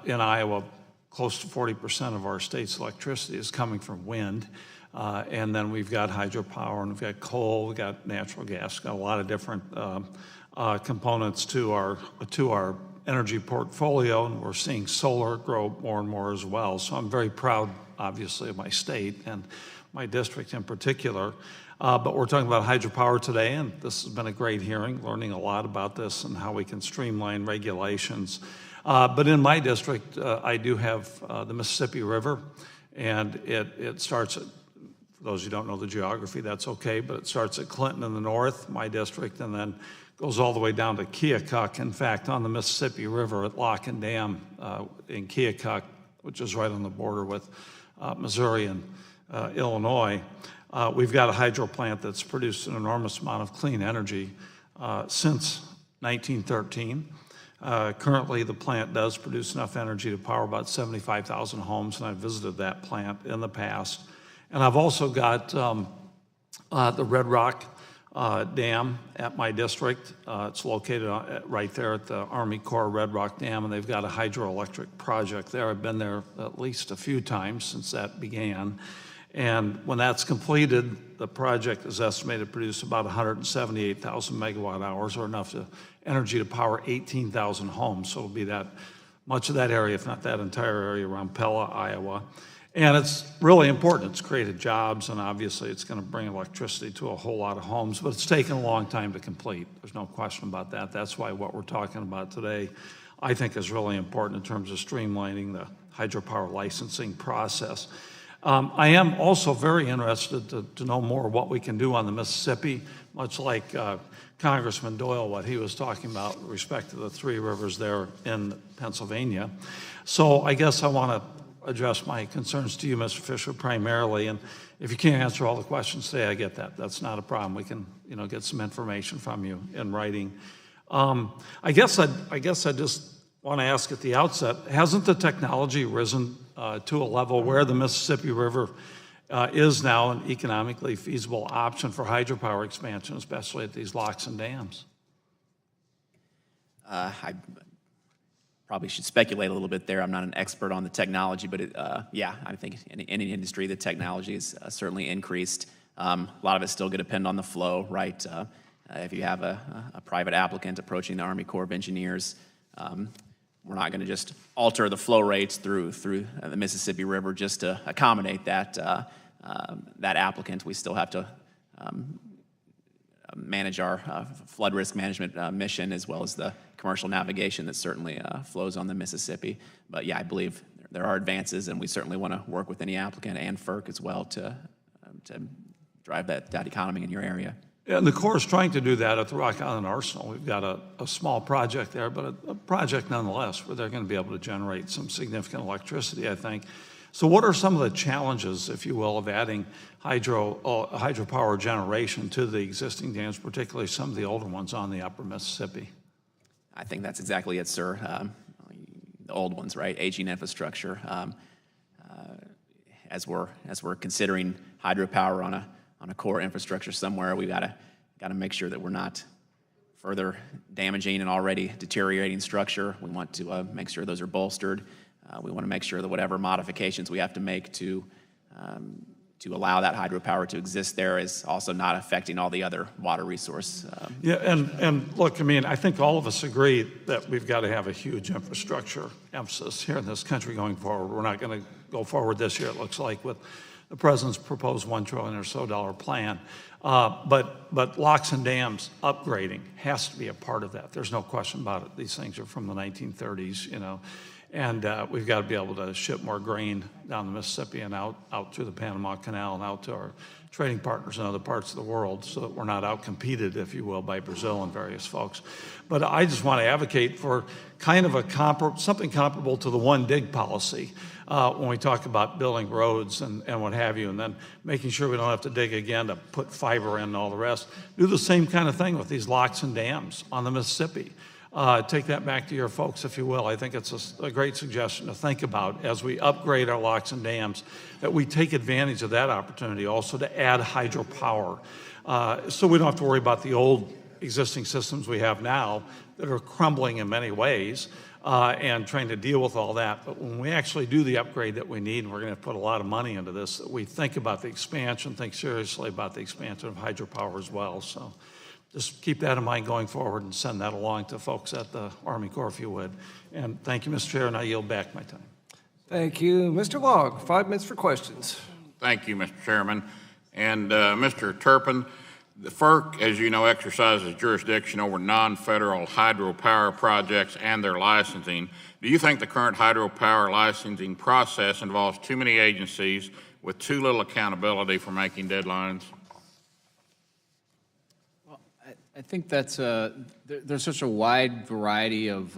in Iowa, close to 40% of our state's electricity is coming from wind. And then we've got hydropower, and we've got coal, we've got natural gas, got a lot of different components to our energy portfolio, and we're seeing solar grow more and more as well. So I'm very proud, obviously, of my state and my district in particular. But we're talking about hydropower today, and this has been a great hearing, learning a lot about this and how we can streamline regulations. But in my district, I do have the Mississippi River, and it starts at, for those who don't know the geography, that's okay, but it starts at Clinton in the north, my district, and then goes all the way down to Keokuk. In fact, on the Mississippi River at Lock and Dam in Keokuk, which is right on the border with Missouri and Illinois, we've got a hydro plant that's produced an enormous amount of clean energy since 1913. Currently, the plant does produce enough energy to power about 75,000 homes, and I've visited that plant in the past. And I've also got the Red Rock Dam at my district. It's located right there at the Army Corps Red Rock Dam, and they've got a hydroelectric project there. I've been there at least a few times since that began. And when that's completed, the project is estimated to produce about 178,000 megawatt hours, or enough energy to power 18,000 homes. So it'll be that much of that area, if not that entire area around Pella, Iowa. And it's really important. It's created jobs, and obviously it's going to bring electricity to a whole lot of homes, but it's taken a long time to complete. There's no question about that. That's why what we're talking about today, I think, is really important in terms of streamlining the hydropower licensing process. I am also very interested to know more what we can do on the Mississippi, much like Congressman Doyle, what he was talking about with respect to the three rivers there in Pennsylvania. So I guess I want to address my concerns to you, Mr. Fisher, primarily, and if you can't answer all the questions today, I get that. That's not a problem. We can, get some information from you in writing. I guess I just want to ask at the outset, hasn't the technology risen to a level where the Mississippi River is now an economically feasible option for hydropower expansion, especially at these locks and dams? I probably should speculate a little bit there. I'm not an expert on the technology, but yeah, I think in any industry, the technology has certainly increased. A lot of it's still going to depend on the flow, right? If you have a private applicant approaching the Army Corps of Engineers, we're not going to just alter the flow rates through the Mississippi River just to accommodate that applicant. We still have to manage our flood risk management mission, as well as the commercial navigation that certainly flows on the Mississippi. But yeah, I believe there are advances, and we certainly want to work with any applicant and FERC as well to drive that economy in your area. Yeah, and the Corps is trying to do that at the Rock Island Arsenal. We've got a small project there, but a project nonetheless, where they're going to be able to generate some significant electricity, I think. So what are some of the challenges, if you will, of adding hydropower generation to the existing dams, particularly some of the older ones on the upper Mississippi? I think that's exactly it, sir. The old ones, right? Aging infrastructure. As we're considering hydropower on a core infrastructure somewhere, we've got to make sure that we're not further damaging an already deteriorating structure. We want to make sure those are bolstered. We want to make sure that whatever modifications we have to make to allow that hydropower to exist there is also not affecting all the other water resource. Yeah, and look, I mean, I think all of us agree that we've got to have a huge infrastructure emphasis here in this country going forward. We're not going to go forward this year, it looks like, with the President's proposed $1 trillion or so plan. But locks and dams upgrading has to be a part of that. There's no question about it. These things are from the 1930s, you know. And we've got to be able to ship more grain down the Mississippi and out through the Panama Canal and out to our trading partners in other parts of the world, so that we're not outcompeted, if you will, by Brazil and various folks. But I just want to advocate for kind of something comparable to the one dig policy when we talk about building roads and what have you, and then making sure we don't have to dig again to put fiber in and all the rest. Do the same kind of thing with these locks and dams on the Mississippi. Take that back to your folks, if you will. I think it's a great suggestion to think about as we upgrade our locks and dams, that we take advantage of that opportunity also to add hydropower. So we don't have to worry about the old existing systems we have now that are crumbling in many ways and trying to deal with all that. But when we actually do the upgrade that we need, and we're going to put a lot of money into this, that we think about the expansion, think seriously about the expansion of hydropower as well. So just keep that in mind going forward and send that along to folks at the Army Corps, if you would. And thank you, Mr. Chair, and I yield back my time. Thank you. Mr. Log, 5 minutes for questions. Thank you, Mr. Chairman. And Mr. Turpin, the FERC, as you know, exercises jurisdiction over non-federal hydropower projects and their licensing. Do you think the current hydropower licensing process involves too many agencies with too little accountability for making deadlines? I think that's there's such a wide variety of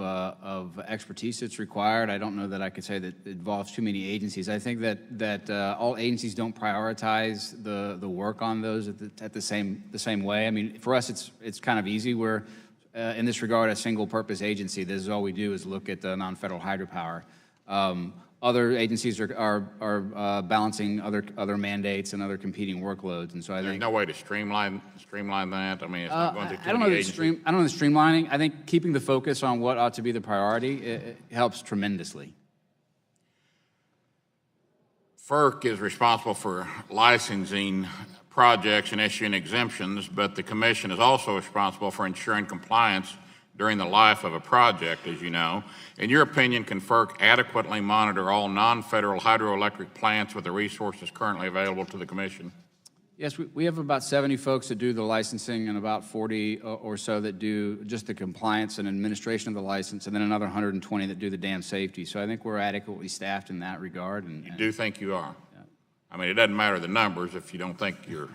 expertise that's required. I don't know that I could say that it involves too many agencies. I think that all agencies don't prioritize the work on those at the same way. I mean, for us, it's kind of easy. We're in this regard a single-purpose agency. This is all we do is look at the non-federal hydropower. Other agencies are balancing other mandates and other competing workloads, and so I think there's no way to streamline that. I mean, it's not going to I don't know the streamlining. I think keeping the focus on what ought to be the priority it helps tremendously. FERC is responsible for licensing projects and issuing exemptions, but the Commission is also responsible for ensuring compliance during the life of a project, as you know. In your opinion, can FERC adequately monitor all non-federal hydroelectric plants with the resources currently available to the Commission? Yes, we have about 70 folks that do the licensing and about 40 or so that do just the compliance and administration of the license, and then another 120 that do the dam safety. So I think we're adequately staffed in that regard. You do think you are? Yeah. I mean, it doesn't matter the numbers if you don't think you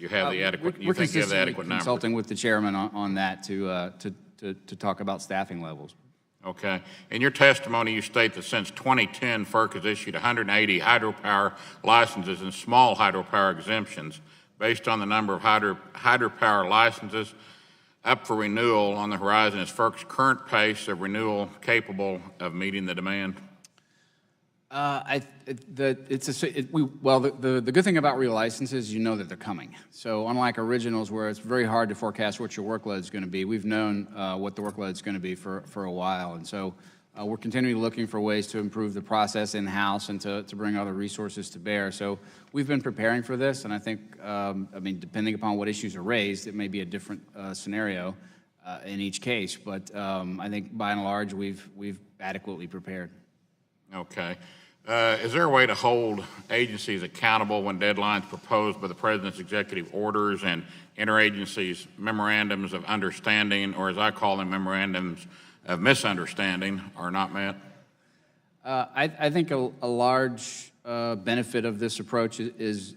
have the adequate. You think you have the adequate numbers. Consulting with the chairman on that to talk about staffing levels. Okay. In your testimony, you state that since 2010, FERC has issued 180 hydropower licenses and small hydropower exemptions. Based on the number of hydropower licenses up for renewal on the horizon, is FERC's current pace of renewal capable of meeting the demand? The good thing about relicenses is you know that they're coming. So unlike originals where it's very hard to forecast what your workload is going to be, we've known what the workload is going to be for a while. And so we're continually looking for ways to improve the process in-house and to bring other resources to bear. So we've been preparing for this, and I think, I mean, depending upon what issues are raised, it may be a different scenario in each case. But I think by and large, we've adequately prepared. Okay. Is there a way to hold agencies accountable when deadlines proposed by the President's executive orders and interagencies memorandums of understanding, or as I call them, memorandums of misunderstanding, are not met? I think a large benefit of this approach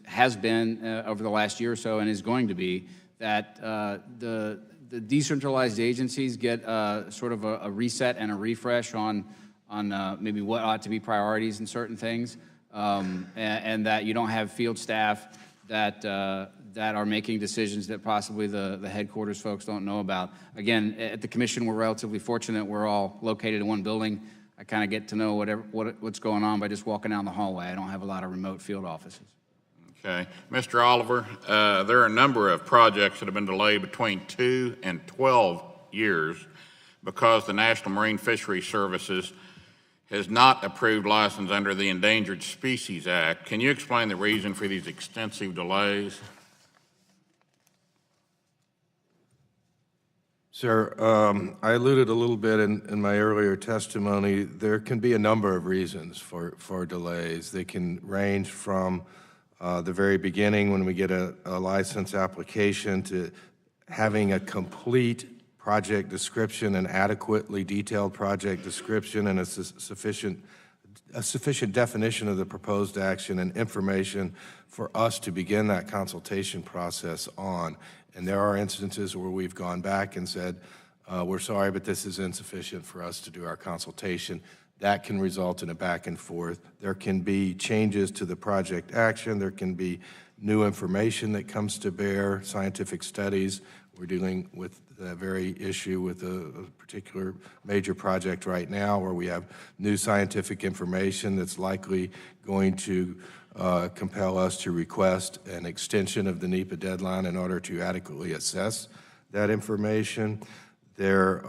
has been over the last year or so, and is going to be that the decentralized agencies get sort of a reset and a refresh on maybe what ought to be priorities in certain things, and that you don't have field staff that are making decisions that possibly the headquarters folks don't know about. Again, at the commission, we're relatively fortunate. We're all located in one building. I kind of get to know what's going on by just walking down the hallway. I don't have a lot of remote field offices. Okay. Mr. Oliver, there are a number of projects that have been delayed between 2 and 12 years because the National Marine Fisheries Services has not approved license under the Endangered Species Act. Can you explain the reason for these extensive delays? Sir, I alluded a little bit in my earlier testimony. There can be a number of reasons for delays. They can range from the very beginning when we get a license application to having a complete project description, an adequately detailed project description, and a sufficient definition of the proposed action and information for us to begin that consultation process on. And there are instances where we've gone back and said, we're sorry, but this is insufficient for us to do our consultation. That can result in a back and forth. There can be changes to the project action. There can be new information that comes to bear, scientific studies. We're dealing with the very issue with a particular major project right now where we have new scientific information that's likely going to compel us to request an extension of the NEPA deadline in order to adequately assess that information. There,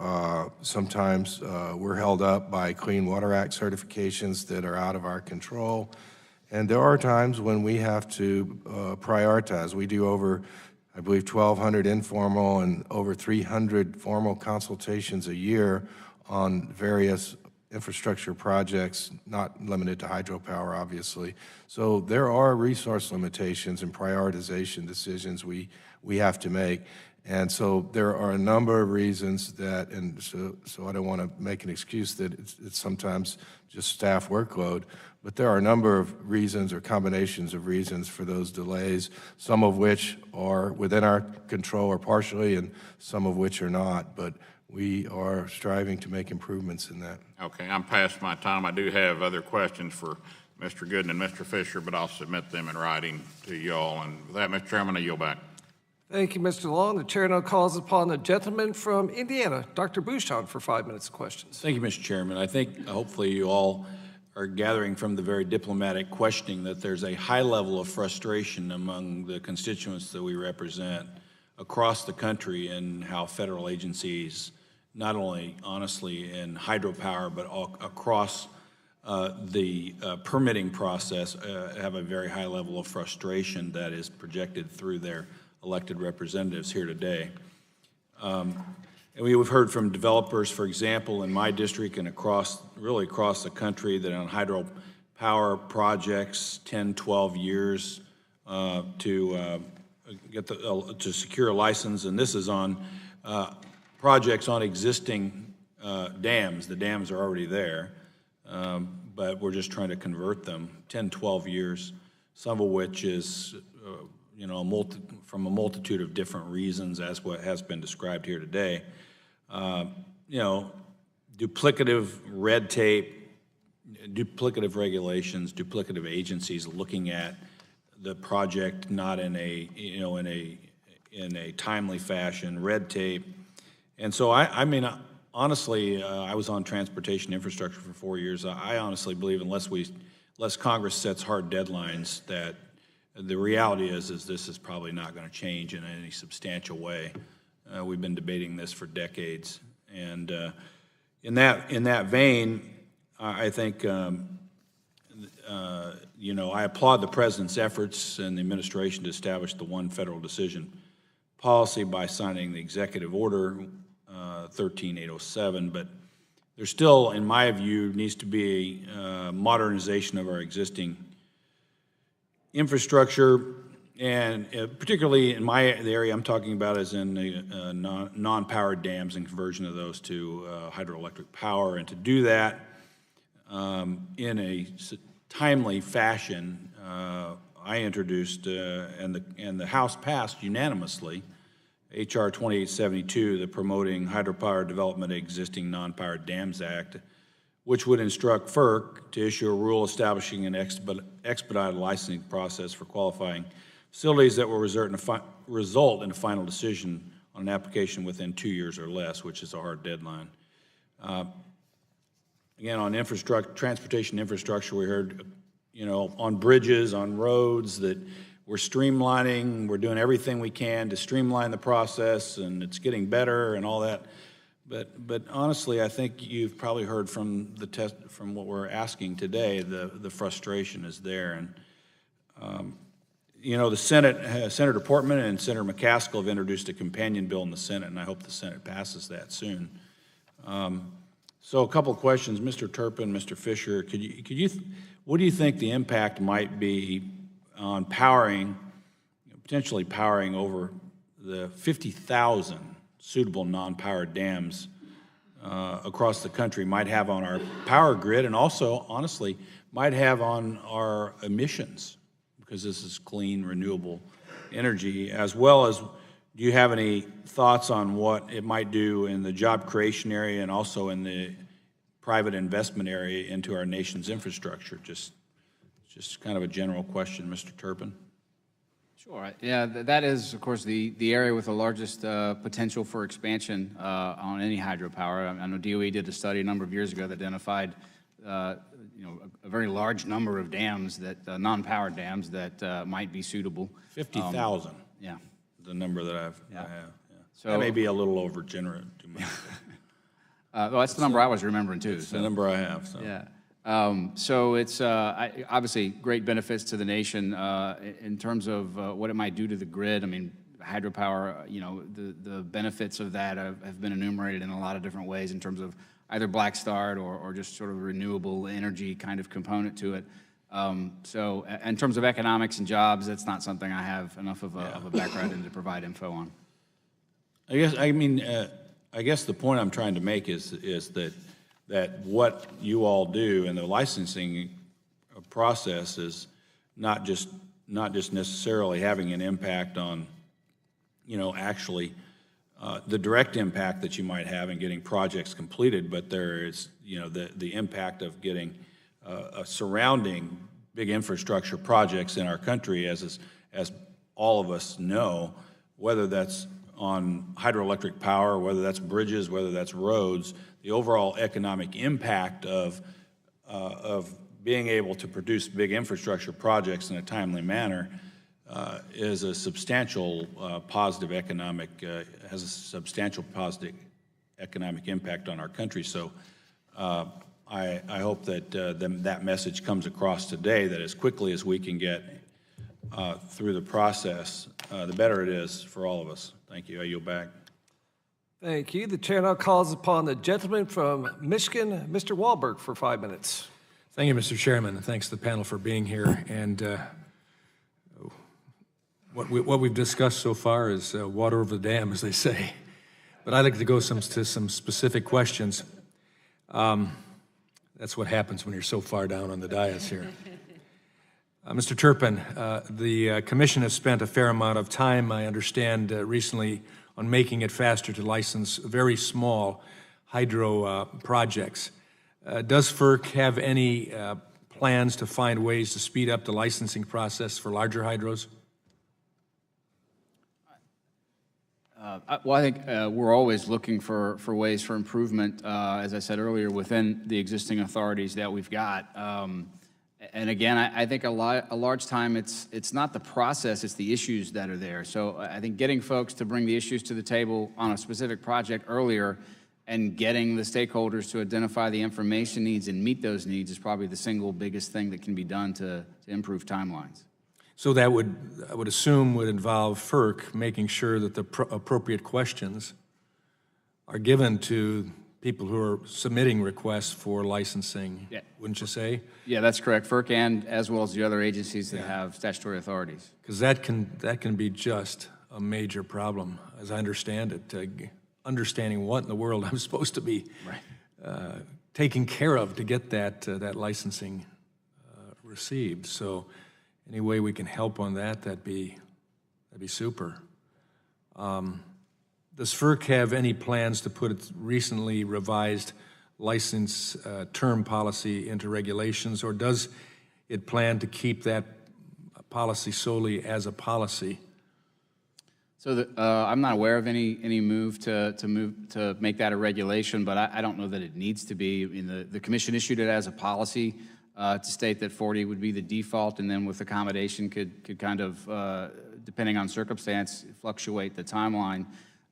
sometimes we're held up by Clean Water Act certifications that are out of our control. And there are times when we have to prioritize. We do over, I believe, 1,200 informal and over 300 formal consultations a year on various infrastructure projects, not limited to hydropower, obviously. So there are resource limitations and prioritization decisions we have to make. And so there are a number of reasons that, and so I don't want to make an excuse that it's sometimes just staff workload, but there are a number of reasons or combinations of reasons for those delays, some of which are within our control or partially, and some of which are not. But we are striving to make improvements in that. Okay, I'm past my time. I do have other questions for Mr. Gooden and Mr. Fisher, but I'll submit them in writing to y'all. And with that, Mr. Chairman, I yield back. Thank you, Mr. Long. The chair now calls upon the gentleman from Indiana, Dr. Bouchon, for 5 minutes of questions. Thank you, Mr. Chairman. I think hopefully you all are gathering from the very diplomatic questioning that there's a high level of frustration among the constituents that we represent across the country in how federal agencies, not only honestly in hydropower, but all across the permitting process, have a very high level of frustration that is projected through their elected representatives here today. And we've heard from developers, for example, in my district and really across the country, that on hydropower projects, 10, 12 years to secure a license, and this is on projects on existing dams. The dams are already there, but we're just trying to convert them. 10, 12 years, some of which is from a multitude of different reasons, as what has been described here today. Duplicative red tape, duplicative regulations, duplicative agencies looking at the project not in a timely fashion, red tape. And so I mean, honestly, I was on transportation infrastructure for 4 years. I honestly believe unless Congress sets hard deadlines, that the reality is this is probably not going to change in any substantial way. We've been debating this for decades, and in that vein, I think you know, I applaud the President's efforts and the administration to establish the one federal decision policy by signing the Executive Order 13807, but there still, in my view, needs to be a modernization of our existing infrastructure, and particularly in the area I'm talking about is in the non-powered dams and conversion of those to hydroelectric power, and to do that in a timely fashion, I introduced, and the House passed unanimously, H.R. 2872, the Promoting Hydropower Development of Existing Non-Powered Dams Act, which would instruct FERC to issue a rule establishing an expedited licensing process for qualifying facilities that will result in a final decision on an application within 2 years or less, which is a hard deadline. Again, on transportation infrastructure, we heard, you know, on bridges, on roads, that we're streamlining, we're doing everything we can to streamline the process, and it's getting better and all that. But honestly, I think you've probably heard from from what we're asking today, the frustration is there. And you know, the Senate, Senator Portman and Senator McCaskill have introduced a companion bill in the Senate, and I hope the Senate passes that soon. So a couple of questions, Mr. Turpin, Mr. Fisher, what do you think the impact might be on potentially powering over the 50,000 suitable non-powered dams across the country might have on our power grid, and also, honestly, might have on our emissions, because this is clean, renewable energy, as well as, do you have any thoughts on what it might do in the job creation area and also in the private investment area into our nation's infrastructure? Just kind of a general question, Mr. Turpin. Sure. Yeah, that is, of course, the area with the largest potential for expansion on any hydropower. I know DOE did a study a number of years ago that identified you know, a very large number of dams, that non-powered dams that might be suitable. 50,000. Yeah. The number that I have. Yeah. So that may be a little over generous to me. Well, that's the number I was remembering too. It's the number I have. So. Yeah. So it's obviously great benefits to the nation in terms of what it might do to the grid. I mean, hydropower, you know, the benefits of that have been enumerated in a lot of different ways in terms of either black start or just sort of renewable energy kind of component to it. So in terms of economics and jobs, that's not something I have enough of a background in to provide info on. I guess the point I'm trying to make is that what you all do in the licensing process is not just necessarily having an impact on, you know, actually the direct impact that you might have in getting projects completed, but there is, you know, the impact of getting surrounding big infrastructure projects in our country, as all of us know, whether that's on hydroelectric power, whether that's bridges, whether that's roads, the overall economic impact of being able to produce big infrastructure projects in a timely manner is a substantial positive economic, has a substantial positive economic impact on our country. So I hope that that message comes across today, that as quickly as we can get through the process, the better it is for all of us. Thank you. I yield back. Thank you. The chair now calls upon the gentleman from Michigan, Mr. Wahlberg, for 5 minutes. Thank you, Mr. Chairman, and thanks to the panel for being here. And what we've discussed so far is water over the dam, as they say. But I'd like to go to some specific questions. That's what happens when you're so far down on the dais here. Mr. Turpin, the Commission has spent a fair amount of time, I understand, recently on making it faster to license very small hydro projects. Does FERC have any plans to find ways to speed up the licensing process for larger hydros? Well, I think we're always looking for ways for improvement, as I said earlier, within the existing authorities that we've got. And again, I think a large time it's not the process, it's the issues that are there. So I think getting folks to bring the issues to the table on a specific project earlier and getting the stakeholders to identify the information needs and meet those needs is probably the single biggest thing that can be done to improve timelines. So that would, I would assume, would involve FERC making sure that the appropriate questions are given to people who are submitting requests for licensing, wouldn't you say? Yeah, that's correct. FERC and as well as the other agencies that have statutory authorities. Because that can be just a major problem, as I understand it, understanding what in the world I'm supposed to be taking care of to get that licensing received. So any way we can help on that, that'd be super. Does FERC have any plans to put its recently revised license term policy into regulations, or does it plan to keep that policy solely as a policy? So I'm not aware of any move to make that a regulation, but I don't know that it needs to be. I mean, the commission issued it as a policy to state that 40 would be the default, and then with accommodation could kind of, depending on circumstance, fluctuate the timeline.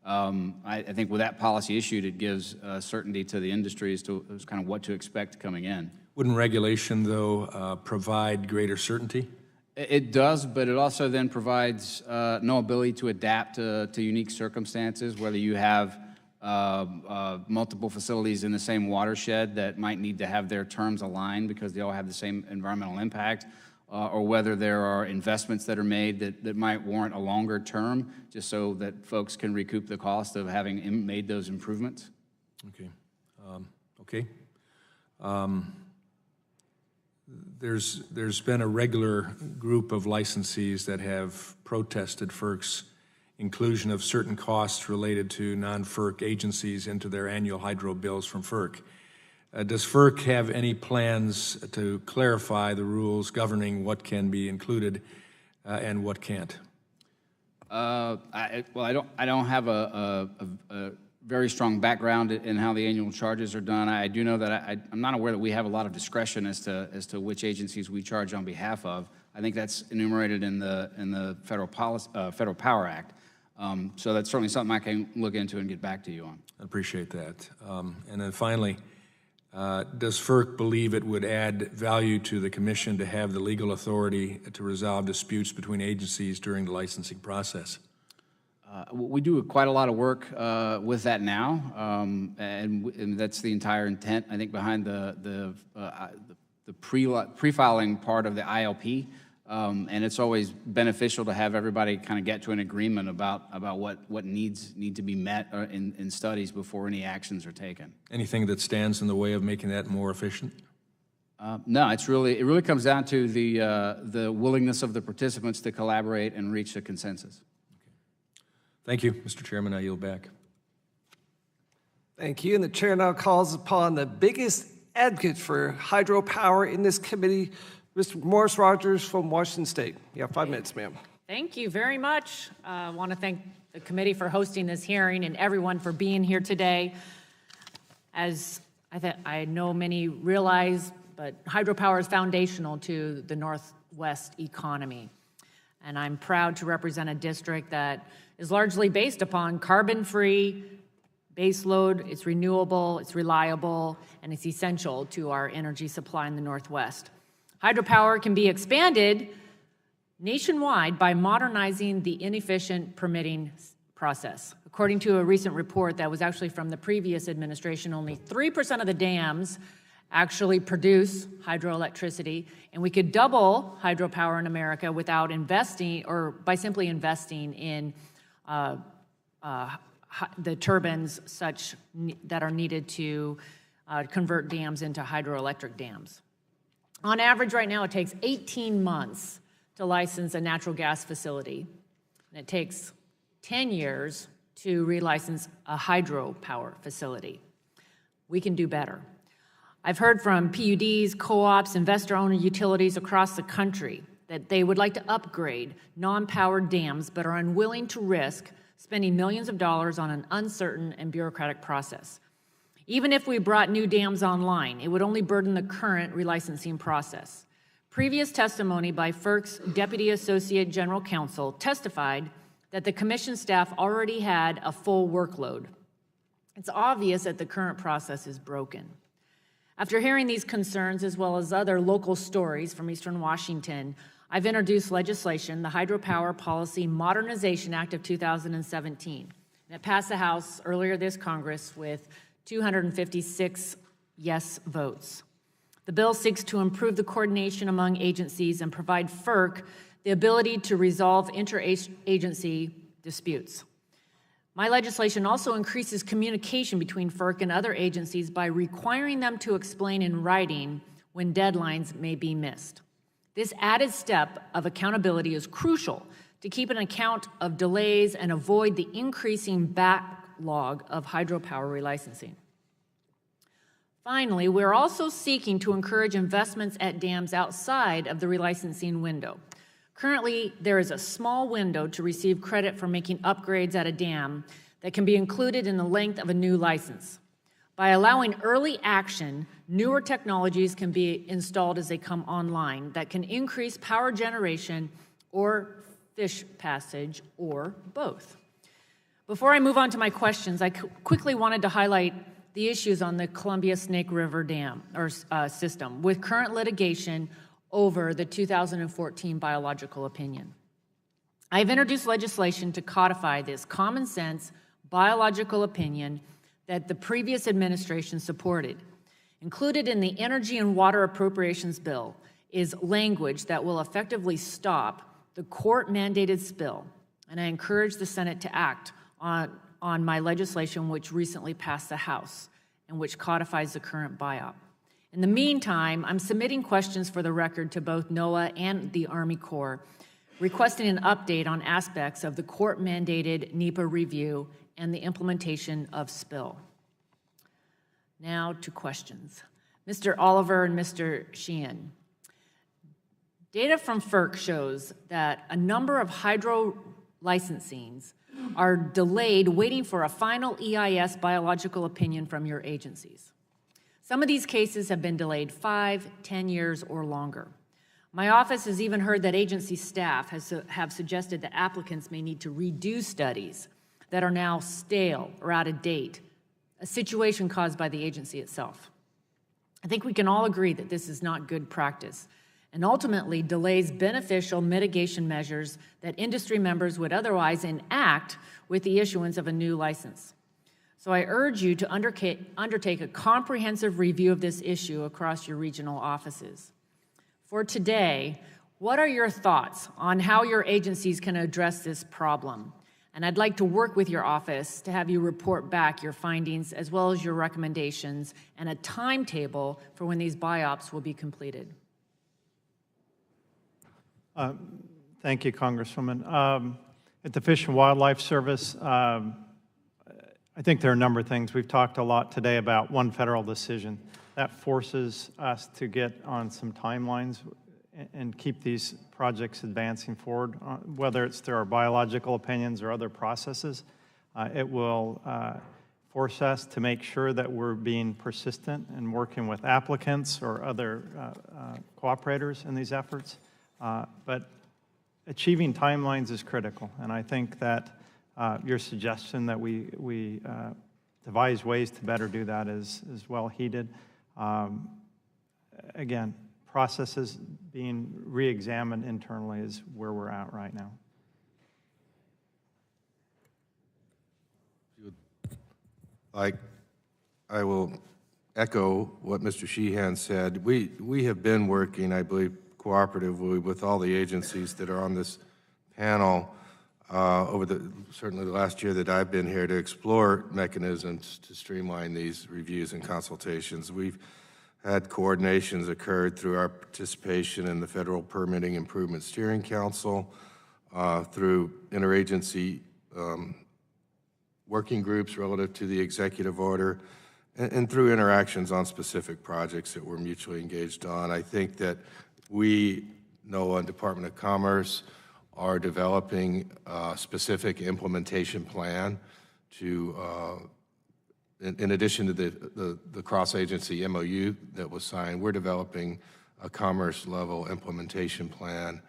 I think with that policy issued, it gives certainty to the industry as to kind of what to expect coming in. Wouldn't regulation, though, provide greater certainty? It does, but it also then provides no ability to adapt to unique circumstances, whether you have multiple facilities in the same watershed that might need to have their terms aligned because they all have the same environmental impact, or whether there are investments that are made that might warrant a longer term, just so that folks can recoup the cost of having made those improvements. Okay. There's been a regular group of licensees that have protested FERC's inclusion of certain costs related to non-FERC agencies into their annual hydro bills from FERC. Does FERC have any plans to clarify the rules governing what can be included and what can't? I don't have a very strong background in how the annual charges are done. I do know that I'm not aware that we have a lot of discretion as to which agencies we charge on behalf of. I think that's enumerated in the Federal Power Act. So that's certainly something I can look into and get back to you on. I appreciate that. And then finally, does FERC believe it would add value to the Commission to have the legal authority to resolve disputes between agencies during the licensing process? We do quite a lot of work with that now, and that's the entire intent, I think, behind the pre-filing part of the ILP. And it's always beneficial to have everybody kind of get to an agreement about what needs to be met in studies before any actions are taken. Anything that stands in the way of making that more efficient? No, it really comes down to the willingness of the participants to collaborate and reach a consensus. Thank you, Mr. Chairman. I yield back. Thank you. And the chair now calls upon the biggest advocate for hydropower in this committee, Mr. Morris Rogers from Washington State. You have 5 minutes, ma'am. Thank you very much. I want to thank the committee for hosting this hearing and everyone for being here today. As I know many realize, but hydropower is foundational to the Northwest economy. And I'm proud to represent a district that is largely based upon carbon-free baseload. It's renewable, it's reliable, and it's essential to our energy supply in the Northwest. Hydropower can be expanded nationwide by modernizing the inefficient permitting process. According to a recent report that was actually from the previous administration, only 3% of the dams actually produce hydroelectricity, and we could double hydropower in America without investing, or by simply investing in the turbines that are needed to convert dams into hydroelectric dams. On average right now, it takes 18 months to license a natural gas facility, and it takes 10 years to relicense a hydropower facility. We can do better. I've heard from PUDs, co-ops, investor-owner utilities across the country that they would like to upgrade non-powered dams but are unwilling to risk spending millions of dollars on an uncertain and bureaucratic process. Even if we brought new dams online, it would only burden the current relicensing process. Previous testimony by FERC's Deputy Associate General Counsel testified that the Commission staff already had a full workload. It's obvious that the current process is broken. After hearing these concerns, as well as other local stories from Eastern Washington, I've introduced legislation, the Hydropower Policy Modernization Act of 2017. And it passed the House earlier this Congress with 256 yes votes. The bill seeks to improve the coordination among agencies and provide Ferc the ability to resolve interagency disputes. My legislation also increases communication between Ferc and other agencies by requiring them to explain in writing when deadlines may be missed. This added step of accountability is crucial to keep an account of delays and avoid the increasing backlog of hydropower relicensing. Finally, we're also seeking to encourage investments at dams outside of the relicensing window. Currently, there is a small window to receive credit for making upgrades at a dam that can be included in the length of a new license. By allowing early action, newer technologies can be installed as they come online that can increase power generation or fish passage, or both. Before I move on to my questions, I quickly wanted to highlight the issues on the Columbia Snake River Dam or system with current litigation over the 2014 biological opinion. I've introduced legislation to codify this common sense biological opinion that the previous administration supported. Included in the Energy and Water Appropriations Bill is language that will effectively stop the court-mandated spill, and I encourage the Senate to act on my legislation which recently passed the House and which codifies the current BIOP. In the meantime, I'm submitting questions for the record to both NOAA and the Army Corps, requesting an update on aspects of the court-mandated NEPA review and the implementation of spill. Now to questions. Mr. Oliver and Mr. Sheehan. Data from Ferc shows that a number of hydro licensings are delayed waiting for a final EIS biological opinion from your agencies. Some of these cases have been delayed 5, 10 years or longer. My office has even heard that agency staff have suggested that applicants may need to redo studies that are now stale or out of date, a situation caused by the agency itself. I think we can all agree that this is not good practice and ultimately delays beneficial mitigation measures that industry members would otherwise enact with the issuance of a new license. So I urge you to undertake a comprehensive review of this issue across your regional offices. For today, what are your thoughts on how your agencies can address this problem? And I'd like to work with your office to have you report back your findings as well as your recommendations and a timetable for when these BIOPs will be completed. Thank you, Congresswoman. At the Fish and Wildlife Service, I think there are a number of things. We've talked a lot today about one federal decision. That forces us to get on some timelines and keep these projects advancing forward, whether it's through our biological opinions or other processes. It will force us to make sure that we're being persistent and working with applicants or other cooperators in these efforts. But achieving timelines is critical, and I think that your suggestion that we devise ways to better do that is well heeded. Again, processes being re-examined internally is where we're at right now. I will echo what Mr. Sheehan said. We have been working, I believe, cooperatively with all the agencies that are on this panel over certainly the last year that I've been here to explore mechanisms to streamline these reviews and consultations. We've had coordinations occurred through our participation in the Federal Permitting Improvement Steering Council, through interagency working groups relative to the executive order, and through interactions on specific projects that we're mutually engaged on. I think that we, NOAA and Department of Commerce, are developing a specific implementation plan to, in addition to the cross-agency MOU that was signed, we're developing a commerce-level implementation plan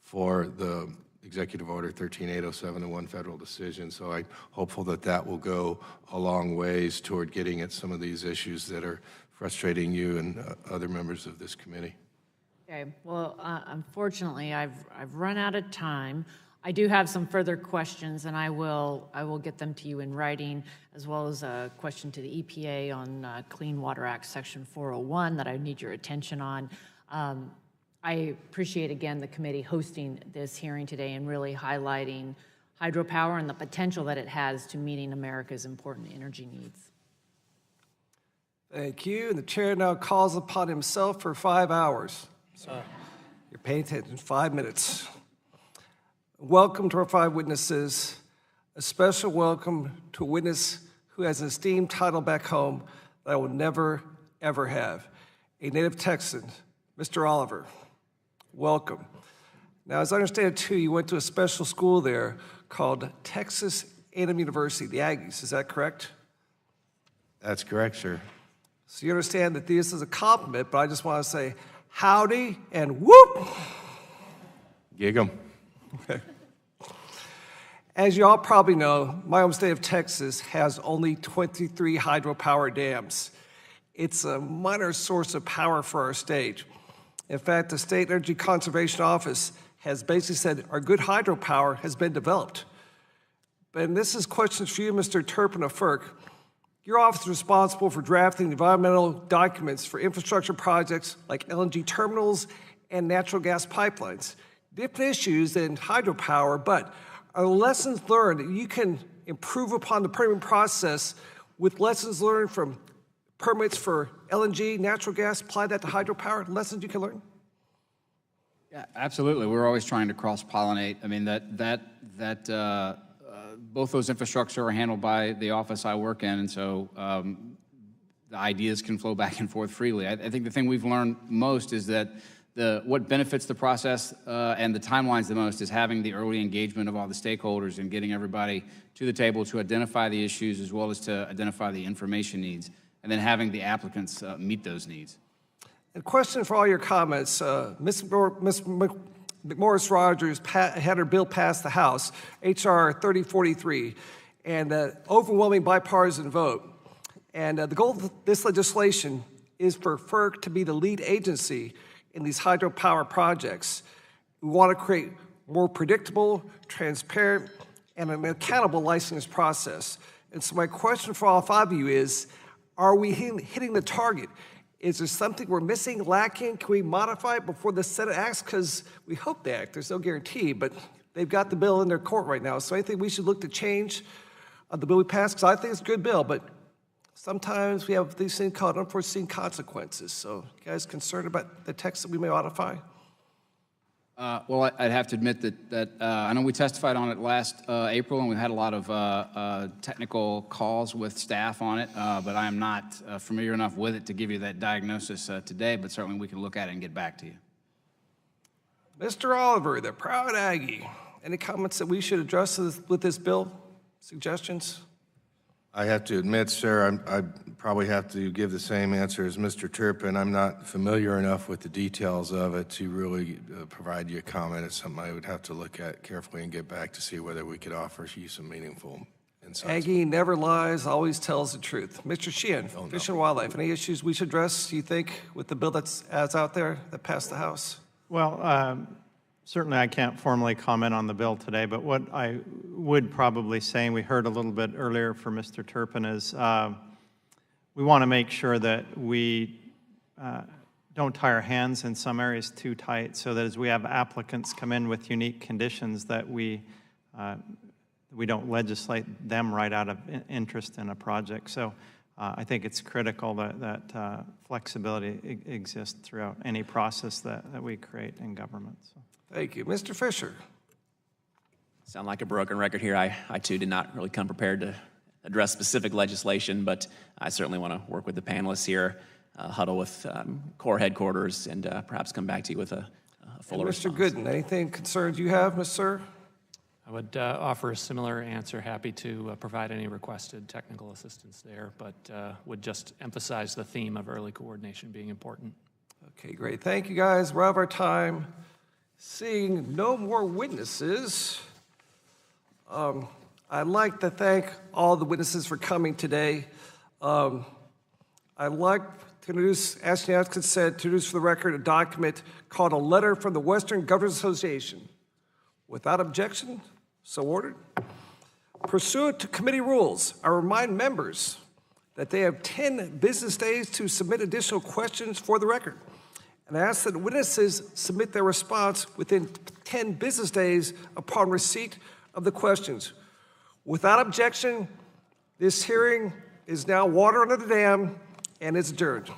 for the Executive Order 13807 and one federal decision. So I'm hopeful that that will go a long ways toward getting at some of these issues that are frustrating you and other members of this committee. Okay, well, unfortunately, I've run out of time. I do have some further questions, and I will get them to you in writing, as well as a question to the EPA on Clean Water Act Section 401 that I need your attention on. I appreciate, again, the committee hosting this hearing today and really highlighting hydropower and the potential that it has to meeting America's important energy needs. Thank you. And the chair now calls upon himself for 5 hours. So you're paying attention, 5 minutes. Welcome to our 5 witnesses. A special welcome to a witness who has an esteemed title back home that I will never, ever have. A native Texan, Mr. Oliver. Welcome. Now, as I understand it, too, you went to a special school there called Texas A&M University, the Aggies. Is that correct? That's correct, sir. So you understand that this is a compliment, but I just want to say howdy and whoop. Gig 'em. Okay. As you all probably know, my home state of Texas has only 23 hydropower dams. It's a minor source of power for our state. In fact, the State Energy Conservation Office has basically said our good hydropower has been developed. And this is questions for you, Mr. Turpin of Ferc. Your office is responsible for drafting environmental documents for infrastructure projects like LNG terminals and natural gas pipelines. Different issues than hydropower, but are the lessons learned that you can improve upon the permitting process with lessons learned from permits for LNG, natural gas, apply that to hydropower, lessons you can learn? Yeah, absolutely. We're always trying to cross-pollinate. I mean, both those infrastructure are handled by the office I work in, and so the ideas can flow back and forth freely. I think the thing we've learned most is that what benefits the process and the timelines the most is having the early engagement of all the stakeholders and getting everybody to the table to identify the issues as well as to identify the information needs, and then having the applicants meet those needs. A question for all your comments. Ms. Morris Rogers had her bill pass the House, H.R. 3043, and overwhelming bipartisan vote. And the goal of this legislation is for FERC to be the lead agency in these hydropower projects. We want to create more predictable, transparent, and an accountable licensing process. And so my question for all 5 of you is, are we hitting the target? Is there something we're missing, lacking? Can we modify it before the Senate acts? Because we hope they act. There's no guarantee, but they've got the bill in their court right now. So I think we should look to change the bill we passed, because I think it's a good bill, but sometimes we have these things called unforeseen consequences. So you guys concerned about the text that we may modify? Well, I'd have to admit that I know we testified on it last April, and we had a lot of technical calls with staff on it, but I am not familiar enough with it to give you that diagnosis today, but certainly we can look at it and get back to you. Mr. Oliver, the proud Aggie, any comments that we should address with this bill? Suggestions? I have to admit, sir, I probably have to give the same answer as Mr. Turpin. I'm not familiar enough with the details of it to really provide you a comment. It's something I would have to look at carefully and get back to see whether we could offer you some meaningful insights. Aggie never lies, always tells the truth. Mr. Sheehan, Fish and Wildlife, any issues we should address, do you think, with the bill that's out there that passed the House? Well, certainly I can't formally comment on the bill today, but what I would probably say, and we heard a little bit earlier from Mr. Turpin, is we want to make sure that we don't tie our hands in some areas too tight, so that as we have applicants come in with unique conditions, that we don't legislate them right out of interest in a project. So I think it's critical that flexibility exists throughout any process that we create in government. So. Thank you. Mr. Fisher. Sound like a broken record here. I too did not really come prepared to address specific legislation, but I certainly want to work with the panelists here, huddle with Corps headquarters, and perhaps come back to you with a fuller response. Mr. Gooden, anything concerns you have, Sir? I would offer a similar answer. Happy to provide any requested technical assistance there, but would just emphasize the theme of early coordination being important. Okay, great. Thank you, guys. We're out of our time. Seeing no more witnesses, I'd like to thank all the witnesses for coming today. I'd like to introduce, asking your consent to introduce for the record a document called a letter from the Western Governors Association. Without objection, so ordered. Pursuant to committee rules, I remind members that they have 10 business days to submit additional questions for the record. And I ask that witnesses submit their response within 10 business days upon receipt of the questions. Without objection, this hearing is now water under the dam and is adjourned.